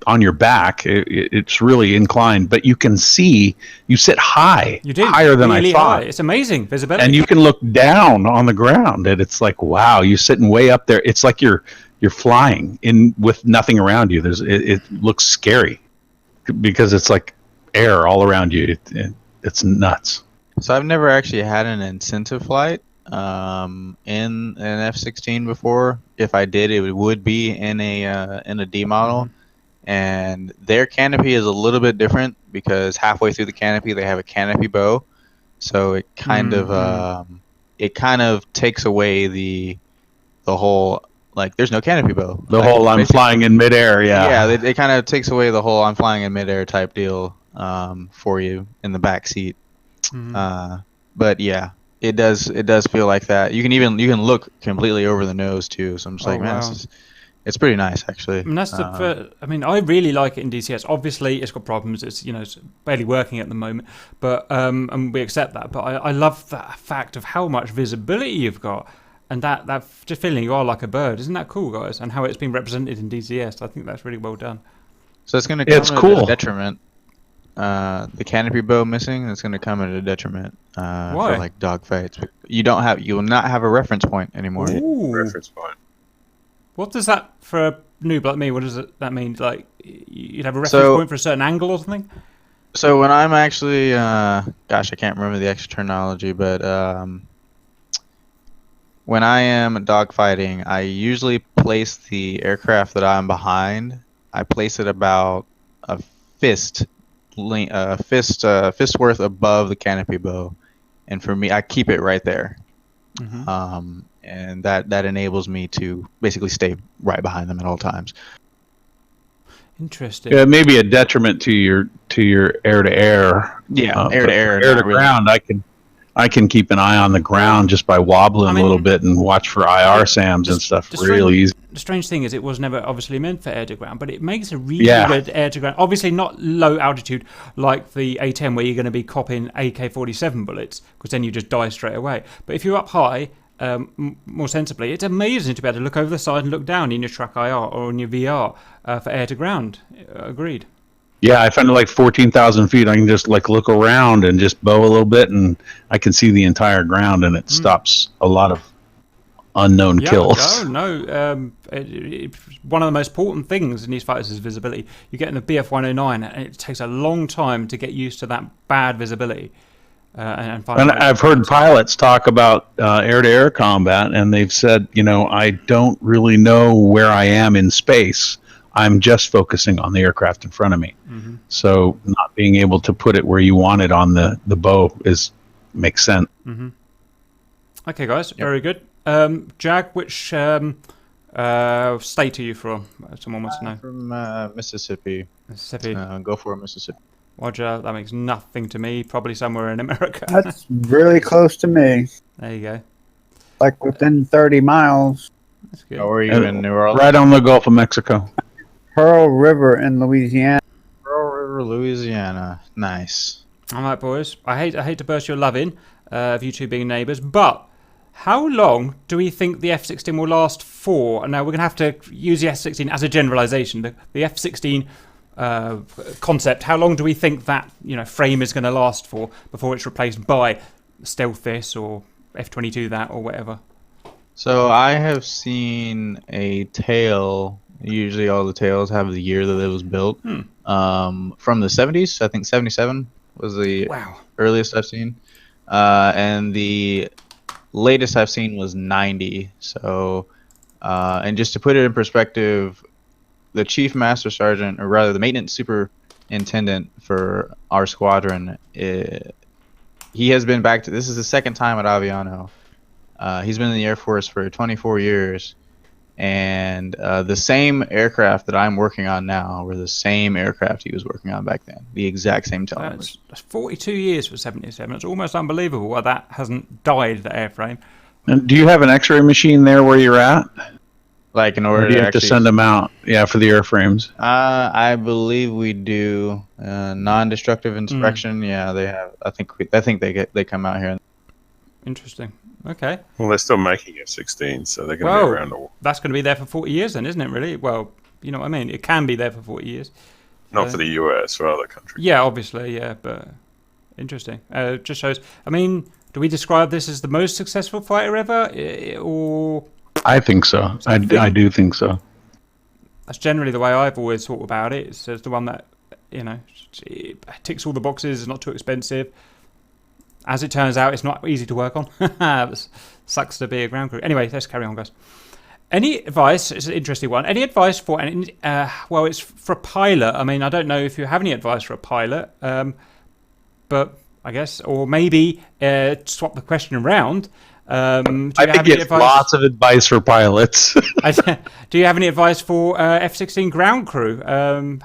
on your back, it's really inclined, but you can see you sit high. You do, higher than really I thought. High. It's amazing visibility, and you can look down on the ground, and it's like, wow, you're sitting way up there. It's like you're flying in with nothing around you. It looks scary because it's like air all around you. It's nuts. So I've never actually had an incentive flight in an F-16 before. If I did, it would be in a D model. And their canopy is a little bit different because halfway through the canopy they have a canopy bow, so it kind of takes away the whole, like, there's no canopy bow. The whole I'm flying in midair, yeah. Yeah, it kind of takes away the whole I'm flying in midair type deal for you in the back seat. But yeah, it does feel like that. You can look completely over the nose too. So I'm just like, man, it's pretty nice, actually. And that's I really like it in DCS. Obviously, it's got problems. It's barely working at the moment, but and we accept that. But I love that fact of how much visibility you've got, and that just feeling you are like a bird. Isn't that cool, guys? And how it's been represented in DCS. I think that's really well done. So it's going to come at a detriment. The canopy bow missing. It's going to come at a detriment for like dogfights. You will not have a reference point anymore. Ooh. Reference point. What does that, for a noob like me, what does that mean? Like, you'd have a reference point for a certain angle or something? So when I'm actually, gosh, I can't remember the extra terminology, but when I am dogfighting, I usually place the aircraft that I'm behind. I place it about a fist worth above the canopy bow, and for me, I keep it right there. And that enables me to basically stay right behind them at all times. Interesting. Yeah, maybe a detriment to your air to air. Yeah, air to air. Air to ground. I can keep an eye on the ground just by wobbling a little bit and watch for IR SAMs and stuff. Really easy. The strange thing is, it was never obviously meant for air to ground, but it makes a really good air to ground. Obviously, not low altitude like the A10, where you're going to be copping AK-47 bullets, because then you just die straight away. But if you're up high, more sensibly, it's amazing to be able to look over the side and look down in your track IR or in your VR for air to ground. Agreed. Yeah, I find it like 14,000 feet. I can just like look around and just bow a little bit, and I can see the entire ground, and it stops a lot of unknown kills. One of the most important things in these fighters is visibility. You get in the BF-109, and it takes a long time to get used to that bad visibility. And I've heard pilots talk about air-to-air combat, and they've said, I don't really know where I am in space. I'm just focusing on the aircraft in front of me. So not being able to put it where you want it on the bow makes sense. Okay, guys, very good. Jag, which state are you from? Someone wants to know. From Mississippi. Mississippi. Go for Mississippi. Roger, that makes nothing to me. Probably somewhere in America. That's really close to me. There you go. Like within 30 miles. That's good. How are you in New Orleans? Right on the Gulf of Mexico. Pearl River in Louisiana. Pearl River, Louisiana. Nice. All right, boys. I hate to burst your love in of you two being neighbours, but how long do we think the F-16 will last for? Now, we're going to have to use the F-16 as a generalisation. The F-16 concept, how long do we think that frame is going to last for before it's replaced by Stealth this or F-22 that or whatever? So I have seen a tale Usually all the tails have the year that it was built. From the 70s, I think 77 was the earliest I've seen. And the latest I've seen was 90. So, and just to put it in perspective, the chief master sergeant, or rather the maintenance superintendent for our squadron, he has been back to, this is the second time at Aviano. He's been in the Air Force for 24 years. And the same aircraft that I'm working on now were the same aircraft he was working on back then. The exact same tail numbers. That's 42 years for 77. It's almost unbelievable why that hasn't died, the airframe. And do you have an X-ray machine there where you're at? Like in order Or do you have to send them out? Yeah, for the airframes. I believe we do non-destructive inspection. Yeah, they have. I think they come out here. Interesting. Okay. Well, they're still making F-16, so they're going to be around. That's going to be there for 40 years then, isn't it, really? Well, you know what I mean? It can be there for 40 years. Not for the US, for other countries. Yeah, obviously, yeah, but interesting. Just shows, I mean, do we describe this as the most successful fighter ever? Or... I think so. I do think so. That's generally the way I've always thought about it. It's the one that, you know, it ticks all the boxes, it's not too expensive. As it turns out, it's not easy to work on. It sucks to be a ground crew. Anyway, let's carry on, guys. Any advice? It's an interesting one. Any advice for... well, it's for a pilot. I mean, I don't know if you have any advice for a pilot. But I guess... Or maybe swap the question around. I think it's lots of advice for pilots. Do you have any advice for F-16 ground crew?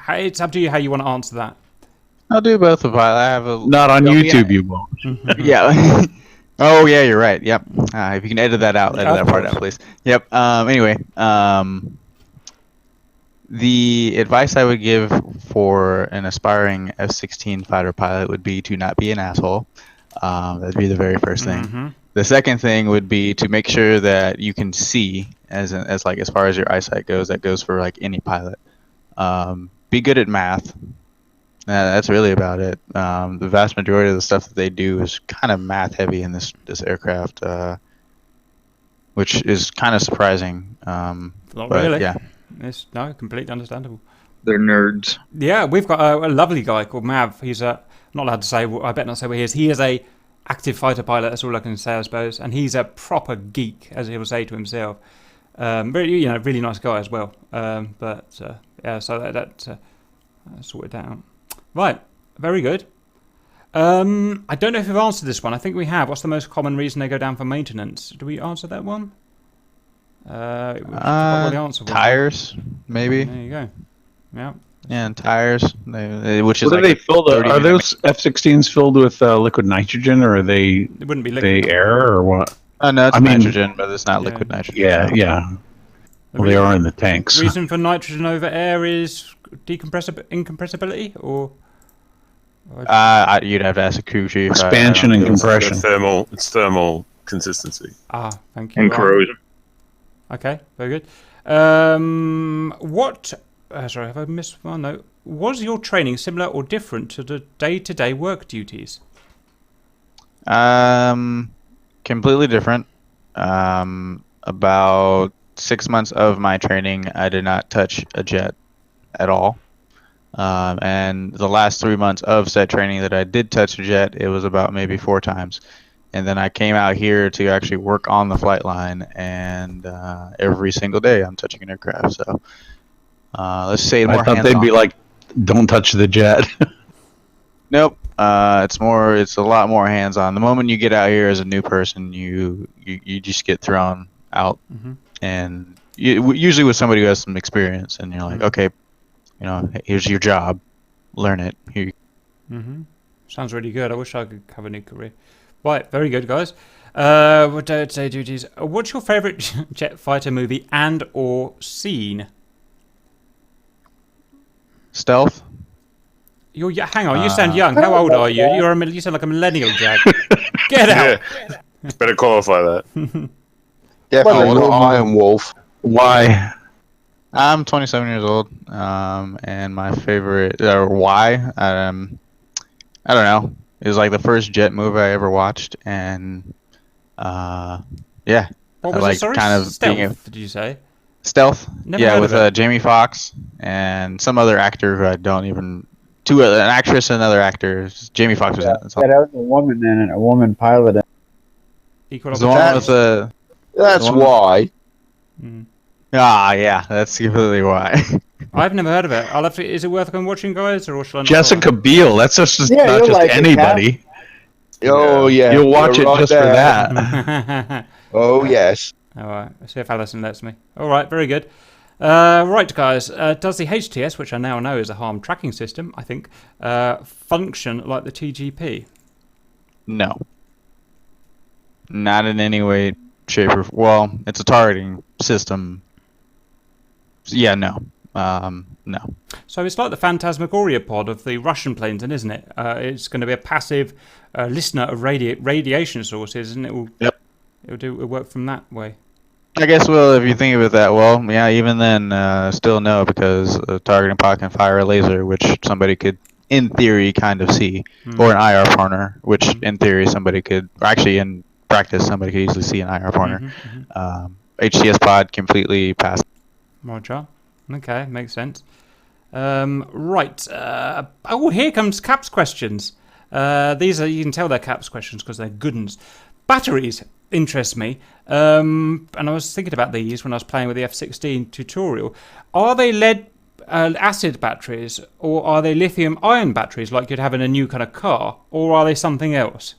It's up to you how you want to answer that. I'll do both of I have a not on YouTube. You won't. Yeah. Oh yeah, you're right. Yep. If you can edit that out, edit that part out, please. Yep. Anyway, the advice I would give for an aspiring F-16 fighter pilot would be to not be an asshole. That'd be the very first thing. The second thing would be to make sure that you can see, as far as your eyesight goes. That goes for like any pilot. Be good at math. That's really about it. The vast majority of the stuff that they do is kind of math heavy in this aircraft, which is kind of surprising. Not but really. Yeah. It's completely understandable. They're nerds. Yeah, we've got a lovely guy called Mav. He's I'm not allowed to say. I better not say where he is. He is a active fighter pilot. That's all I can say, I suppose. And he's a proper geek, as he will say to himself. Really nice guy as well. Yeah, so that sorted that out. Right, very good. I don't know if we've answered this one. I think we have. What's the most common reason they go down for maintenance? Do we answer that one? Tires, maybe. There you go. Yeah. Yeah, and tires. Which is What do they fill? Are those F-16s filled with liquid nitrogen, or are they? It wouldn't be liquid. They air, or what? No, it's nitrogen, but it's not liquid nitrogen. Yeah. Well, they are in the tanks. The reason for nitrogen over air is incompressibility, or? You'd have to ask a crew chief. Expansion and compression. It's thermal consistency. Thank you. And corrosion. Okay, very good. Sorry, have I missed one? No. Was your training similar or different to the day-to-day work duties? Completely different. About 6 months of my training, I did not touch a jet at all. And the last 3 months of said training that I did touch a jet, it was about maybe 4 times. And then I came out here to actually work on the flight line, and every single day I'm touching an aircraft. So let's say more. I thought they'd be like, "Don't touch the jet." Nope. It's a lot more hands-on. The moment you get out here as a new person, you just get thrown out, and usually with somebody who has some experience, and you're like, okay, here's your job, learn it. Here. Sounds really good. I wish I could have a new career. Right, very good, guys. What day duties? What's your favourite jet fighter movie and or scene? Stealth. Hang on, you sound young. How old are you? You sound like a millennial, Jack. Get out. Yeah. Better qualify that. Definitely Iron Wolf. Why? I'm 27 years old, and my favorite, why? I don't know. It was like the first jet movie I ever watched, and yeah. What was it? Sorry, Stealth, did you say? Stealth. Never Yeah, heard with of it. Jamie Foxx and some other actor who I don't even. An actress and another actor. Jamie Foxx was in it. That's all. Yeah, that was a woman then, and a woman pilot. Equal It's the one with opportunity. That's the one- why. Yeah, that's completely why. I've never heard of it. I'll have to. Is it worth going watching, guys, or shall I not Jessica Biel. That's just Yeah, not you'll just like it, anybody. Oh yeah, You'll watch you're it right just there. for that. bother? Oh yes. All right. Let's see if Alison lets me. All right. Very good. Right, guys. Does the HTS, which I now know is a harm tracking system, I think, function like the TGP? No. Not in any way, shape, or well, it's a targeting system. Yeah, no. No. So it's like the Phantasmagoria pod of the Russian planes, then, isn't it? It's going to be a passive listener of radiation sources, and it will. Yep. It'll work from that way. I guess, well, if you think of it that well, yeah, even then, still no, because a targeting pod can fire a laser, which somebody could, in theory, kind of see, or an IR partner, which in theory somebody could, actually in practice, somebody could easily see an IR partner. HTS pod completely pass. Roger. Okay, makes sense. Right. Oh, here comes Caps questions. These are, you can tell they're Caps questions because they're good ones. Batteries interest me. And I was thinking about these when I was playing with the F-16 tutorial. Are they lead acid batteries, or are they lithium ion batteries like you'd have in a new kind of car, or are they something else?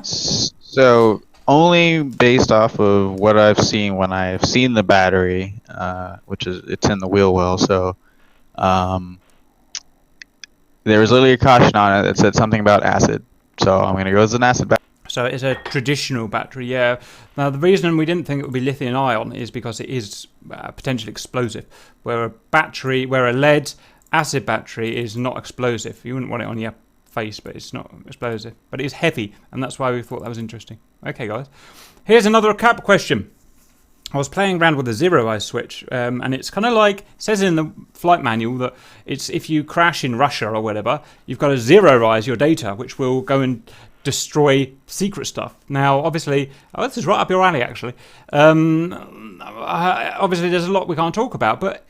So, only based off of what I've seen when I've seen the battery, which is, it's in the wheel well, so there was literally a caution on it that said something about acid. So I'm going to go as an acid battery. So it's a traditional battery, yeah. Now the reason we didn't think it would be lithium ion is because it is potentially explosive, where a lead acid battery is not explosive. You wouldn't want it on your face, but it's not explosive. But it is heavy, and that's why we thought that was interesting. Okay, guys. Here's another Cap question. I was playing around with a zero-eyes switch, and it's kind of like, it says in the flight manual that it's if you crash in Russia or whatever, you've got to zero-eyes your data, which will go and destroy secret stuff. Now, obviously, this is right up your alley, actually. Obviously, there's a lot we can't talk about, but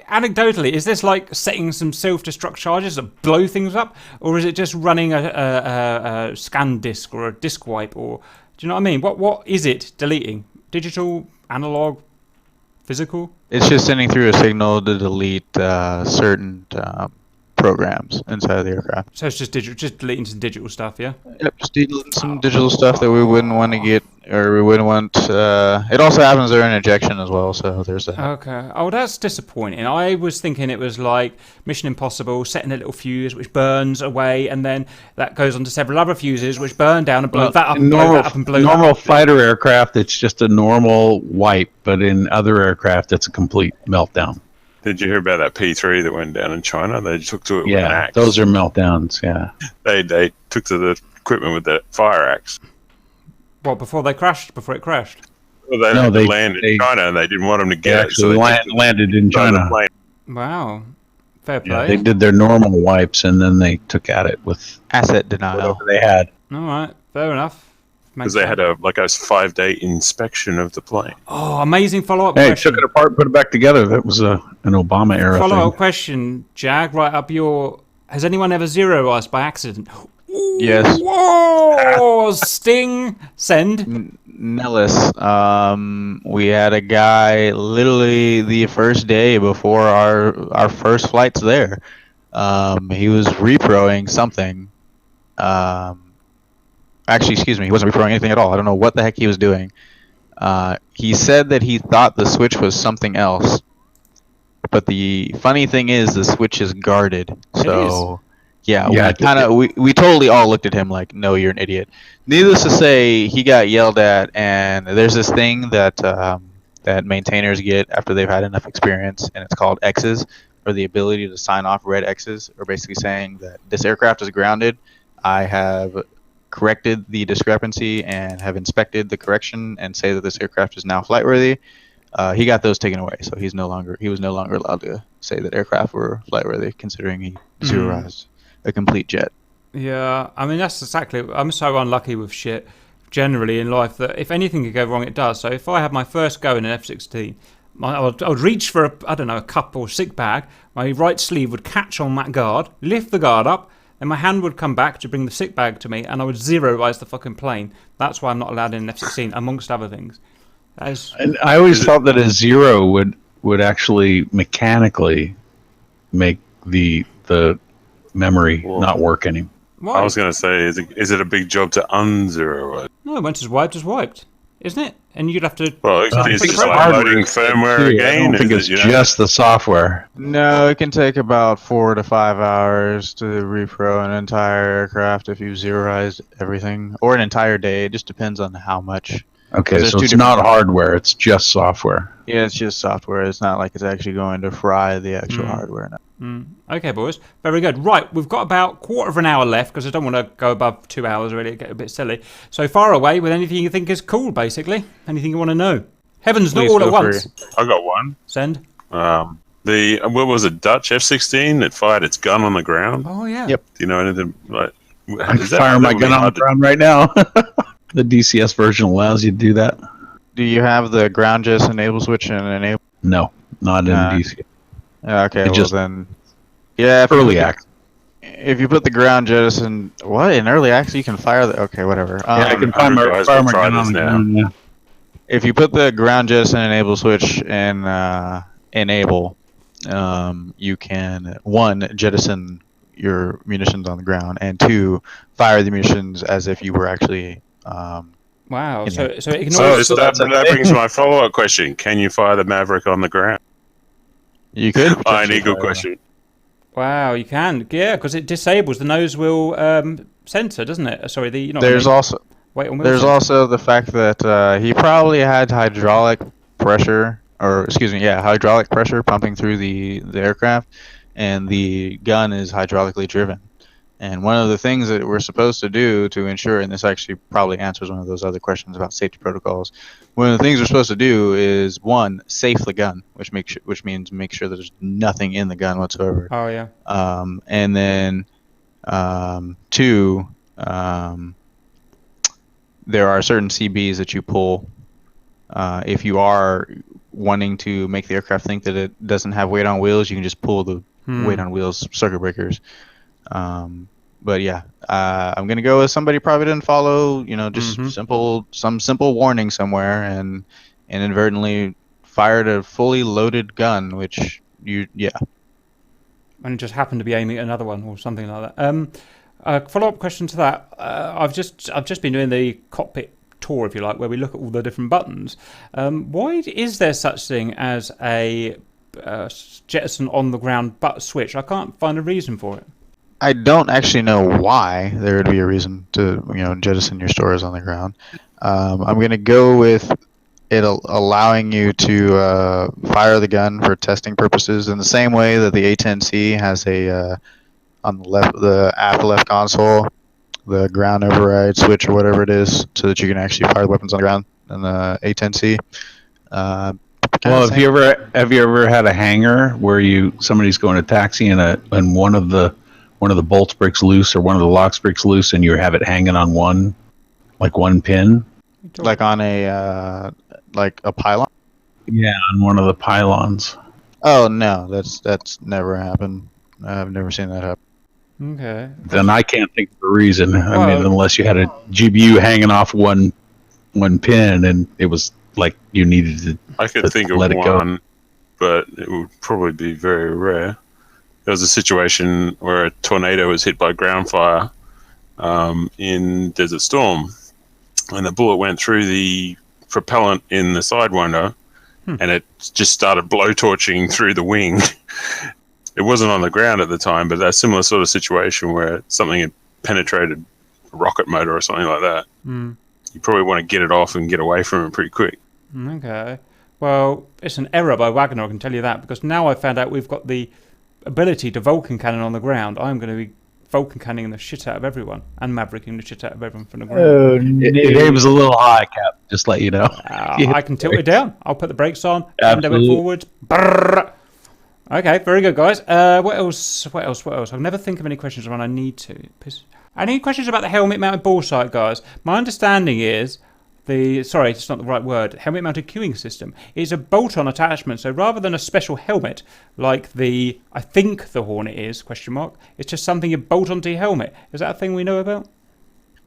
anecdotally, is this like setting some self-destruct charges that blow things up, or is it just running a scan disk or a disk wipe, or do you know what I mean? What is it deleting? Digital, analog, physical? It's just sending through a signal to delete certain programs inside of the aircraft. So it's just digital, just deleting some digital stuff, yeah? Yep, just deleting some digital stuff that we wouldn't want to get, or we wouldn't want. It also happens during ejection as well, so there's that. Okay. Oh, that's disappointing. I was thinking it was like Mission Impossible, setting a little fuse which burns away, and then that goes on to several other fuses which burn down and blow that up, and blow that up, and blow that up. Normal fighter aircraft, it's just a normal wipe, but in other aircraft, it's a complete meltdown. Did you hear about that P3 that went down in China? They took to it with an axe. Those are meltdowns. Yeah, they took to the equipment with the fire axe. What, before it crashed? Well, they landed in China and they didn't want them to get it. So they landed in China. Wow. Fair play. Yeah, they did their normal wipes and then they took at it with asset denial. whatever they had. All right. Fair enough. Because they had a 5-day inspection of the plane. Oh, amazing follow-up Hey, question. took it apart, put it back together. That was an Obama era Follow-up thing. question, Jag, right up your... Has anyone ever zero-eyes by accident? Ooh, Yes. Whoa! Sting! Send. Nellis. We had a guy literally the first day before our first flights there. He was reproing something. Actually, excuse me, he wasn't reproing anything at all. I don't know what the heck he was doing. He said that he thought the switch was something else. But the funny thing is, the switch is guarded. So, yeah, we totally all looked at him like, no, you're an idiot. Needless to say, he got yelled at, and there's this thing that that maintainers get after they've had enough experience, and it's called X's, or the ability to sign off red X's, or basically saying that this aircraft is grounded. I have corrected the discrepancy and have inspected the correction and say that this aircraft is now flight worthy. He got those taken away, so he was no longer allowed to say that aircraft were flight worthy, considering he zeroized a complete jet. Yeah, I mean, that's exactly... I'm so unlucky with shit. generally in life that if anything could go wrong, it does. So if I had my first go in an F-16, I would reach for a cup or sick bag. My right sleeve would catch on that guard, lift the guard up, and my hand would come back to bring the sick bag to me, and I would zero-rise the fucking plane. That's why I'm not allowed in an F-16, amongst other things. And I always thought that a zero would actually mechanically make the memory not work anymore. Why? I was going to say, is it a big job to unzero it? No, once it's wiped, isn't it? And you'd have to... Well, it's just like loading firmware again. I don't think it's just the software. No, it can take about 4 to 5 hours to repro an entire aircraft if you zeroized everything, or an entire day. It just depends on how much. Okay, so it's not hardware; it's just software. Yeah, it's just software. It's not like it's actually going to fry the actual hardware. Okay, boys. Very good. Right, we've got about quarter of an hour left because I don't want to go above 2 hours really. It get a bit silly. So far away with anything you think is cool, basically. Anything you want to know. Heavens, not all at once. I got one. Send. What was it? Dutch F-16 that fired its gun on the ground. Oh yeah. Yep. Do you know anything like? I can fire my gun on the ground right now. The DCS version allows you to do that. Do you have the ground jets enable switch and enable? No, not in DCS. Okay, then. Yeah, early access. If you put the ground jettison, in early access you can fire the. Okay, whatever. I can fire my gun on the ground. Yeah. If you put the ground jettison enable switch in enable, you can 1 jettison your munitions on the ground, and 2 fire the munitions as if you were actually. Wow. So it ignores. So that brings my follow-up question: can you fire the Maverick on the ground? You could. An eagle question. Wow, you can. Yeah, because it disables the nose wheel sensor, doesn't it? Sorry, There's also the fact that he probably had hydraulic pressure pumping through the aircraft, and the gun is hydraulically driven. And one of the things that we're supposed to do to ensure, and this actually probably answers one of those other questions about safety protocols, one of the things we're supposed to do is 1, safe the gun, which means make sure that there's nothing in the gun whatsoever. Oh yeah. And then 2, there are certain CBs that you pull if you are wanting to make the aircraft think that it doesn't have weight on wheels. You can just pull the weight on wheels circuit breakers. But yeah, I'm gonna go with somebody probably didn't follow, just some simple warning somewhere, and inadvertently fired a fully loaded gun, which and it just happened to be aiming at another one or something like that. A follow-up question to that. I've just been doing the cockpit tour, if you like, where we look at all the different buttons. Why is there such thing as a jettison on the ground switch? I can't find a reason for it. I don't actually know why there would be a reason to jettison your stores on the ground. I'm going to go with it allowing you to fire the gun for testing purposes in the same way that the A-10C has a on the aft left console, the ground override switch or whatever it is, so that you can actually fire the weapons on the ground in the A-10C. Well, have you ever had a hangar where somebody's going to taxi and one of the bolts breaks loose or one of the locks breaks loose, and you have it hanging on one pin, like on a pylon? Yeah, on one of the pylons. Oh no, that's never happened. I've never seen that happen. Okay. Then I can't think of a reason. I mean, unless you had a GBU hanging off one pin, and it was like you needed to. I could think of one, but it would probably be very rare. There was a situation where a tornado was hit by ground fire in Desert Storm, and the bullet went through the propellant in the Sidewinder, and it just started blowtorching through the wing. It wasn't on the ground at the time, but that's a similar sort of situation where something had penetrated a rocket motor or something like that. You probably want to get it off and get away from it pretty quick. Okay. Well, it's an error by Wagner, I can tell you that, because now I've found out we've got the ability to Vulcan cannon on the ground. I'm going to be Vulcan cannoning the shit out of everyone and Mavericking the shit out of everyone from the ground. It aims a little high, Cap. Just let you know. I can tilt it down. I'll put the brakes on. End it forward. Brrr. Okay, very good, guys. What else? I'll never think of any questions when I need to. Any questions about the helmet-mounted ball sight, guys? My understanding is sorry, it's not the right word. Helmet-mounted queuing system is a bolt-on attachment. So rather than a special helmet like I think the Hornet is ? It's just something you bolt onto your helmet. Is that a thing we know about?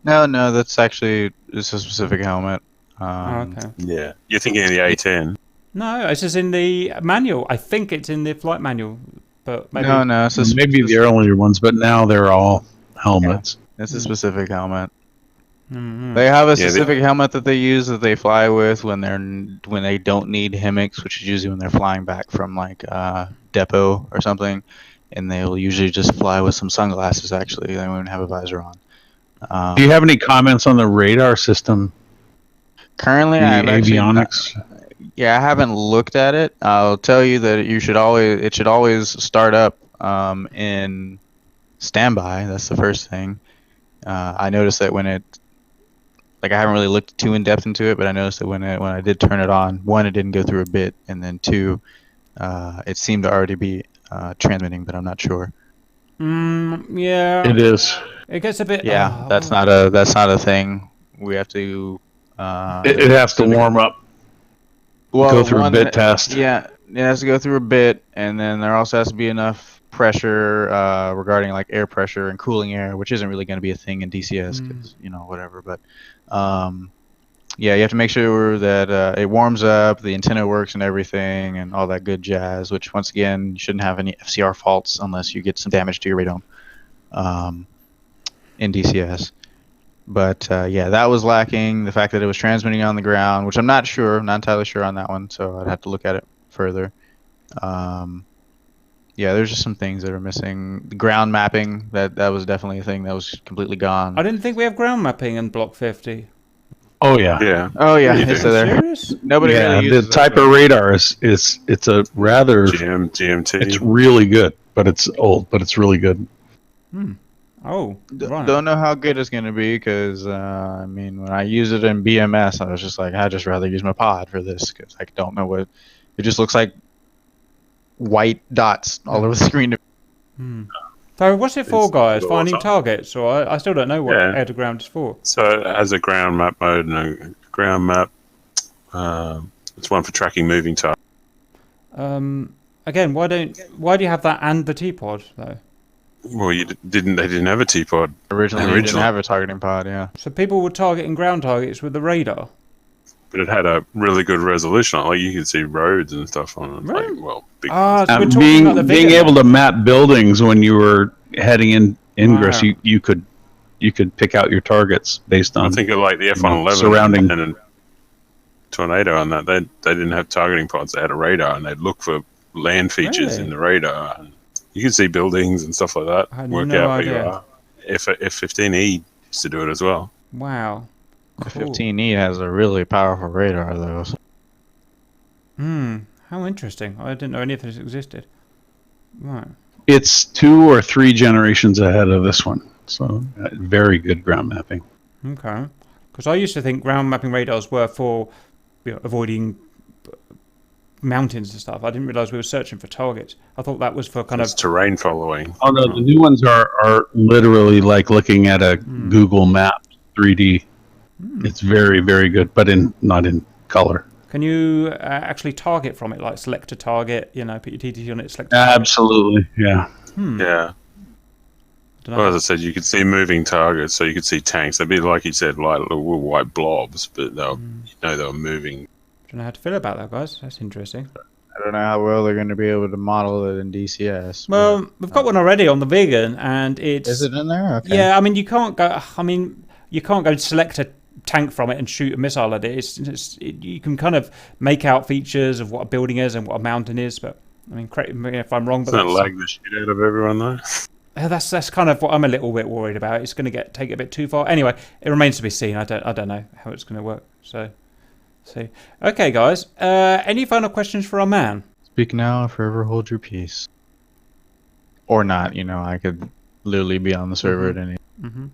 No, that's actually it's a specific helmet. Okay. Yeah, you're thinking of the A10. No, it's just in the manual. I think it's in the flight manual, but maybe. No, it's Maybe the earlier ones, but now they're all helmets. Yeah, it's a specific helmet. Mm-hmm. They have a specific helmet that they use that they fly with when they don't need HMIX, which is usually when they're flying back from like depot or something, and they'll usually just fly with some sunglasses. Actually, they won't have a visor on. Do you have any comments on the radar system? Currently, The I have avionics. I haven't looked at it. I'll tell you that it should always start up in standby. That's the first thing. I noticed that when I haven't really looked too in depth into it, but I noticed that when I did turn it on, one, it didn't go through a bit, and then two, it seemed to already be transmitting, but I'm not sure. Yeah. It is. It gets a bit. Yeah, that's not a thing. We have to. It has to warm up. Go through a bit test. Yeah, it has to go through a bit, and then there also has to be enough pressure regarding like air pressure and cooling air, which isn't really going to be a thing in DCS because whatever. But you have to make sure that it warms up, the antenna works and everything, and all that good jazz. Which once again, you shouldn't have any FCR faults unless you get some damage to your radome in DCS. But that was lacking. The fact that it was transmitting on the ground, which I'm not entirely sure on that one, so I'd have to look at it further. There's just some things that are missing. The ground mapping, that was definitely a thing that was completely gone. I didn't think we have ground mapping in Block 50. Oh yeah. Yeah. Oh yeah, You it's do. there. Serious? Nobody really The uses type of radar is it's a rather GMT. it's really good, but it's old, but it's really good. Oh, right. Don't know how good it's going to be because, when I use it in BMS, I was just like, I'd just rather use my pod for this because I don't know what... It just looks like white dots all over the screen. So what's it for, It's guys? all Finding time. targets? Or I still don't know what Yeah. air to ground is for. So it has a ground map mode and a ground map. It's one for tracking moving targets. Again, why do you have that and the T-pod, though? Well, they didn't have a T-pod. Originally, we didn't have a targeting pod, yeah. So people were targeting ground targets with the radar? But it had a really good resolution on it. Like, you could see roads and stuff on it. Right. Big So we're talking about the Being video. able to map buildings when you were heading in ingress, Wow. you could pick out your targets based on. I think of like the F-111 surrounding. and a Tornado on that. They didn't have targeting pods. They had a radar, and they'd look for land features Really? in the radar. And you could see buildings and stuff like that. I had Work no out where you idea. are. F-15E used to do it as well. Wow. The Cool. 15E has a really powerful radar, though. How interesting. I didn't know any of this existed. Right. It's 2 or 3 generations ahead of this one, so very good ground mapping. Okay. Because I used to think ground mapping radars were for avoiding mountains and stuff. I didn't realize we were searching for targets. I thought that was for kind It's of... terrain following. Oh no, the new ones are literally like looking at a Google Map 3D. It's very, very good, but not in color. Can you actually target from it, like select a target, put your TTC on it, select a target? Absolutely, yeah. Yeah. Dunno. Well, as I said, you could see moving targets, so you could see tanks. They'd be like you said, like little white blobs, but they were moving. Don't know how to feel about that, guys. That's interesting. I don't know how well they're going to be able to model it in DCS. Well, we've got one already on the vegan, and it's... Is it in there? Okay. Yeah, you can't go... you can't go select a tank from it and shoot a missile at it. You can kind of make out features of what a building is and what a mountain is, but correct me if I'm wrong. But Doesn't it lag the shit out of everyone though? That's kind of what I'm a little bit worried about. It's going to take it a bit too far. Anyway, it remains to be seen. I don't know how it's going to work. So, see. Okay, guys. Any final questions for our man? Speak now or forever hold your peace. Or not, I could literally be on the server at any... Mm-hmm.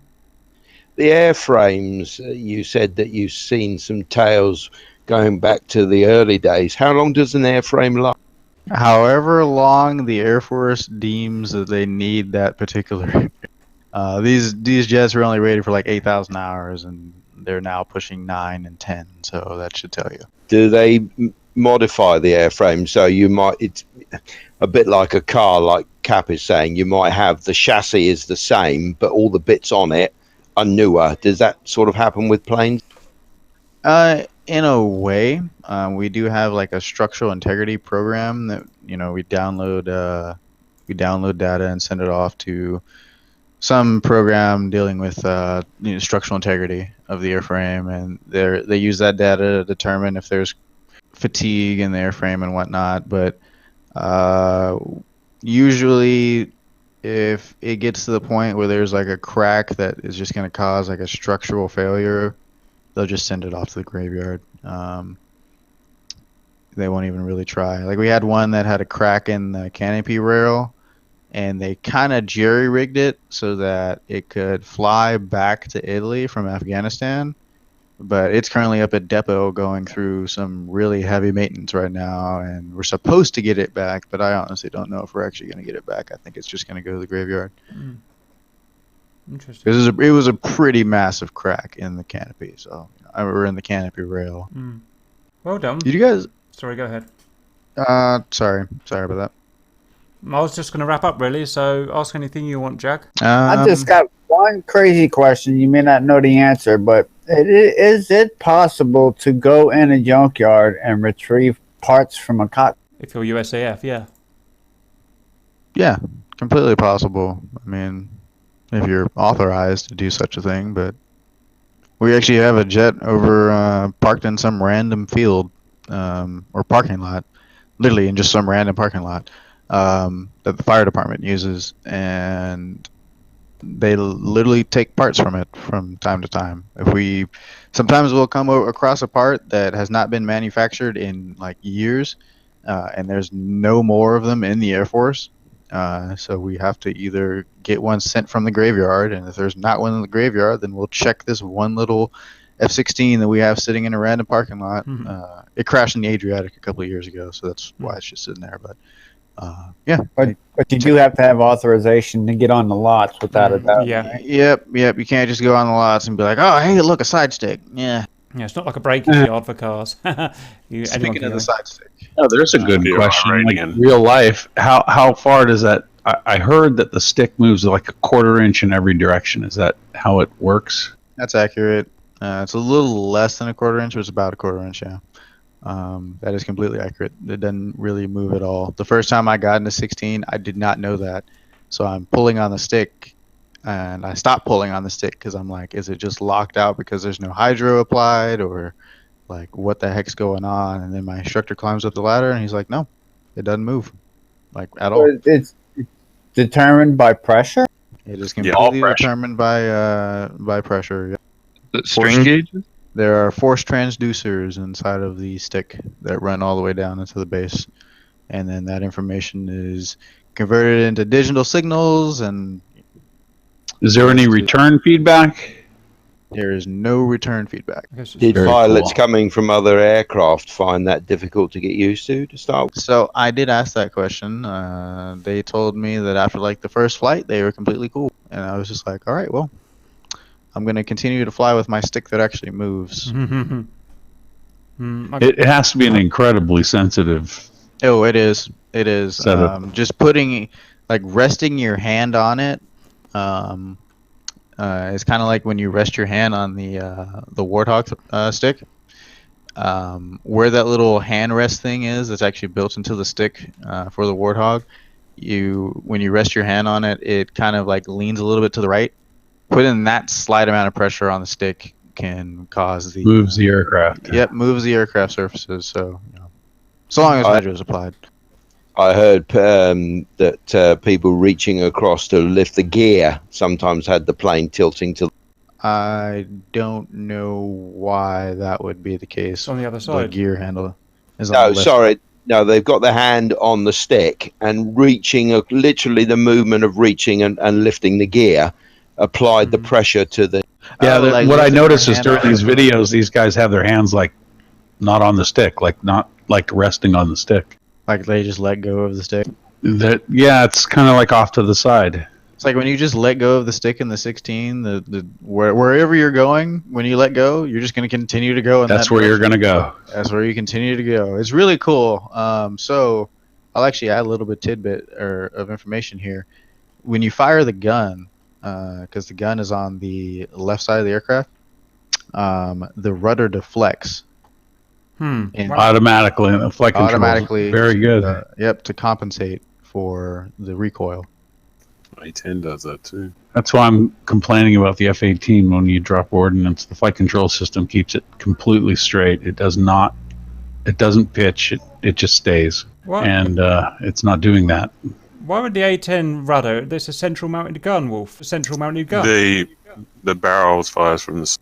The airframes, you said that you've seen some tales going back to the early days. How long does an airframe last? However long the Air Force deems that they need that particular These jets were only rated for like 8,000 hours, and they're now pushing 9 and 10. So that should tell you. Do they modify the airframe so you might? It's a bit like a car, like Cap is saying. You might have the chassis is the same, but all the bits on it are newer. Does that sort of happen with planes? In a way, we do have like a structural integrity program that we download data and send it off to some program dealing with structural integrity of the airframe, and they use that data to determine if there's fatigue in the airframe and whatnot. But usually, if it gets to the point where there's like a crack that is just going to cause like a structural failure, they'll just send it off to the graveyard. They won't even really try. Like we had one that had a crack in the canopy rail, and they kind of jerry-rigged it so that it could fly back to Italy from Afghanistan. But it's currently up at depot going through some really heavy maintenance right now, and we're supposed to get it back, but I honestly don't know if we're actually going to get it back. I think it's just going to go to the graveyard. Interesting. It was a pretty massive crack in the canopy, so we're in the canopy rail. Well done. Did you guys? Sorry, go ahead. Sorry about that. I was just going to wrap up, really, so ask anything you want, Jack. I just got one crazy question. You may not know the answer, but is it possible to go in a junkyard and retrieve parts from a cockpit? If you're USAF, yeah. Yeah, completely possible. I mean, if you're authorized to do such a thing, but we actually have a jet over parked in some random field or parking lot, literally in just some random parking lot. That the fire department uses, and they literally take parts from it from time to time. Sometimes we'll come across a part that has not been manufactured in like years, and there's no more of them in the Air Force. So we have to either get one sent from the graveyard, and if there's not one in the graveyard, then we'll check this one little F-16 that we have sitting in a random parking lot. It crashed in the Adriatic a couple of years ago, so that's why it's just sitting there. But yeah, but you do have to have authorization to get on the lots without a doubt. Yeah. Right? Yep. You can't just go on the lots and be like, oh, hey, look, a side stick. Yeah. Yeah, it's not like a breaking yard for cars. Speaking of the side stick. Oh, there's a good Yeah, question. right, Like again. real life, how far does that? I heard that the stick moves like a 1/4 inch in every direction. Is that how it works? That's accurate. It's a little less than a 1/4 inch, but it's about a 1/4 inch, yeah. That is completely accurate. It doesn't really move at all. The first time I got into 16, I did not know that. So I'm pulling on the stick, and I stopped pulling on the stick because I'm like, is it just locked out because there's no hydro applied, or like what the heck's going on? And then my instructor climbs up the ladder, and he's like, no, it doesn't move, like at all. So it's determined by pressure? It is Yeah, all completely pressure. determined by pressure. Yeah. The string gauges? There are force transducers inside of the stick that run all the way down into the base, and then that information is converted into digital signals, and Is there any return feedback? there is no return feedback. I guess it's- Did Very pilots cool. coming from other aircraft find that difficult to get used to start with? So I did ask that question. They told me that after like the first flight, they were completely cool, and I was just like, all right, well, I'm going to continue to fly with my stick that actually moves. It has to be an incredibly sensitive. Oh, it is. It is. Setup. Just putting, like, resting your hand on it. It's kind of like when you rest your hand on the Warthog stick. Where that little hand rest thing is, it's actually built into the stick for the Warthog. When you rest your hand on it, it kind of like leans a little bit to the right. Putting that slight amount of pressure on the stick can cause the Moves the aircraft. Yep, moves the aircraft surfaces. So, so long as hydro is applied. I heard that people reaching across to lift the gear sometimes had the plane tilting to. I don't know why that would be the case. It's on the other The side. gear handle is on No, the left. sorry. No, they've got the hand on the stick and reaching, literally the movement of reaching and lifting the gear applied the pressure to the. Yeah, Oh, the- like what I lifting noticed their is hand during off these the- videos, these guys have their hands like not on the stick, like not like resting on the stick. Like they just let go of the stick. That yeah, it's kind of like off to the side. It's like when you just let go of the stick in the 16, wherever you're going, when you let go, you're just going to continue to go. That's where you're going to go. That's where you continue to go. It's really cool. So I'll actually add a little bit tidbit of information here. When you fire the gun, because the gun is on the left side of the aircraft, the rudder deflects. Automatically in the flight control. Automatically. Very good. Yep, to compensate for the recoil. A10 does that too. That's why I'm complaining about the F-18 when you drop ordnance. The flight control system keeps it completely straight. It doesn't pitch. It just stays. What? And it's not doing that. Why would the A10 rudder? There's a central mounted gun, Wolf. A central mounted gun. The barrels fires from the.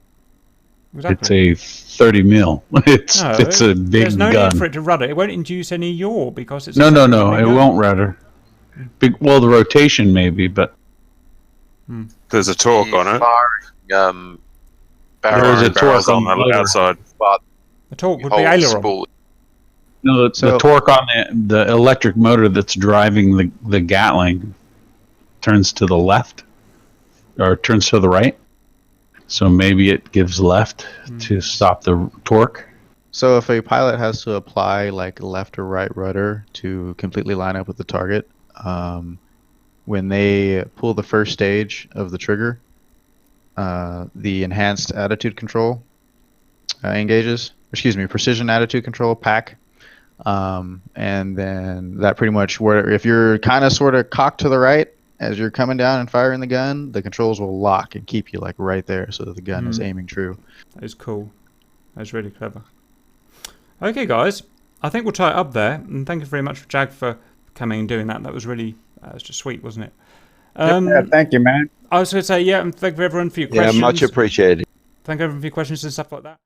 Exactly. It's a 30 mil. It's a big There's no gun. need for it to rudder. It won't induce any yaw because it's. No. It won't rudder. Well, the rotation maybe, but There's a torque on it. Firing, There's a torque on the outside. The torque would be aileron. no, the torque on the electric motor that's driving the Gatling turns to the left or turns to the right. So maybe it gives left to stop the torque. So if a pilot has to apply like left or right rudder to completely line up with the target, when they pull the first stage of the trigger, the enhanced attitude control engages. Excuse me, precision attitude control pack, and then that pretty much if you're kind of sort of cocked to the right as you're coming down and firing the gun, the controls will lock and keep you like right there so that the gun is aiming true. That is cool. That's really clever. Okay, guys, I think we'll tie it up there. And thank you very much, Jag, for coming and doing that. That was really, was just sweet, wasn't it? Yeah, thank you, man. I was going to say, and thank you everyone for your questions. Yeah, much appreciated. Thank you everyone for your questions and stuff like that.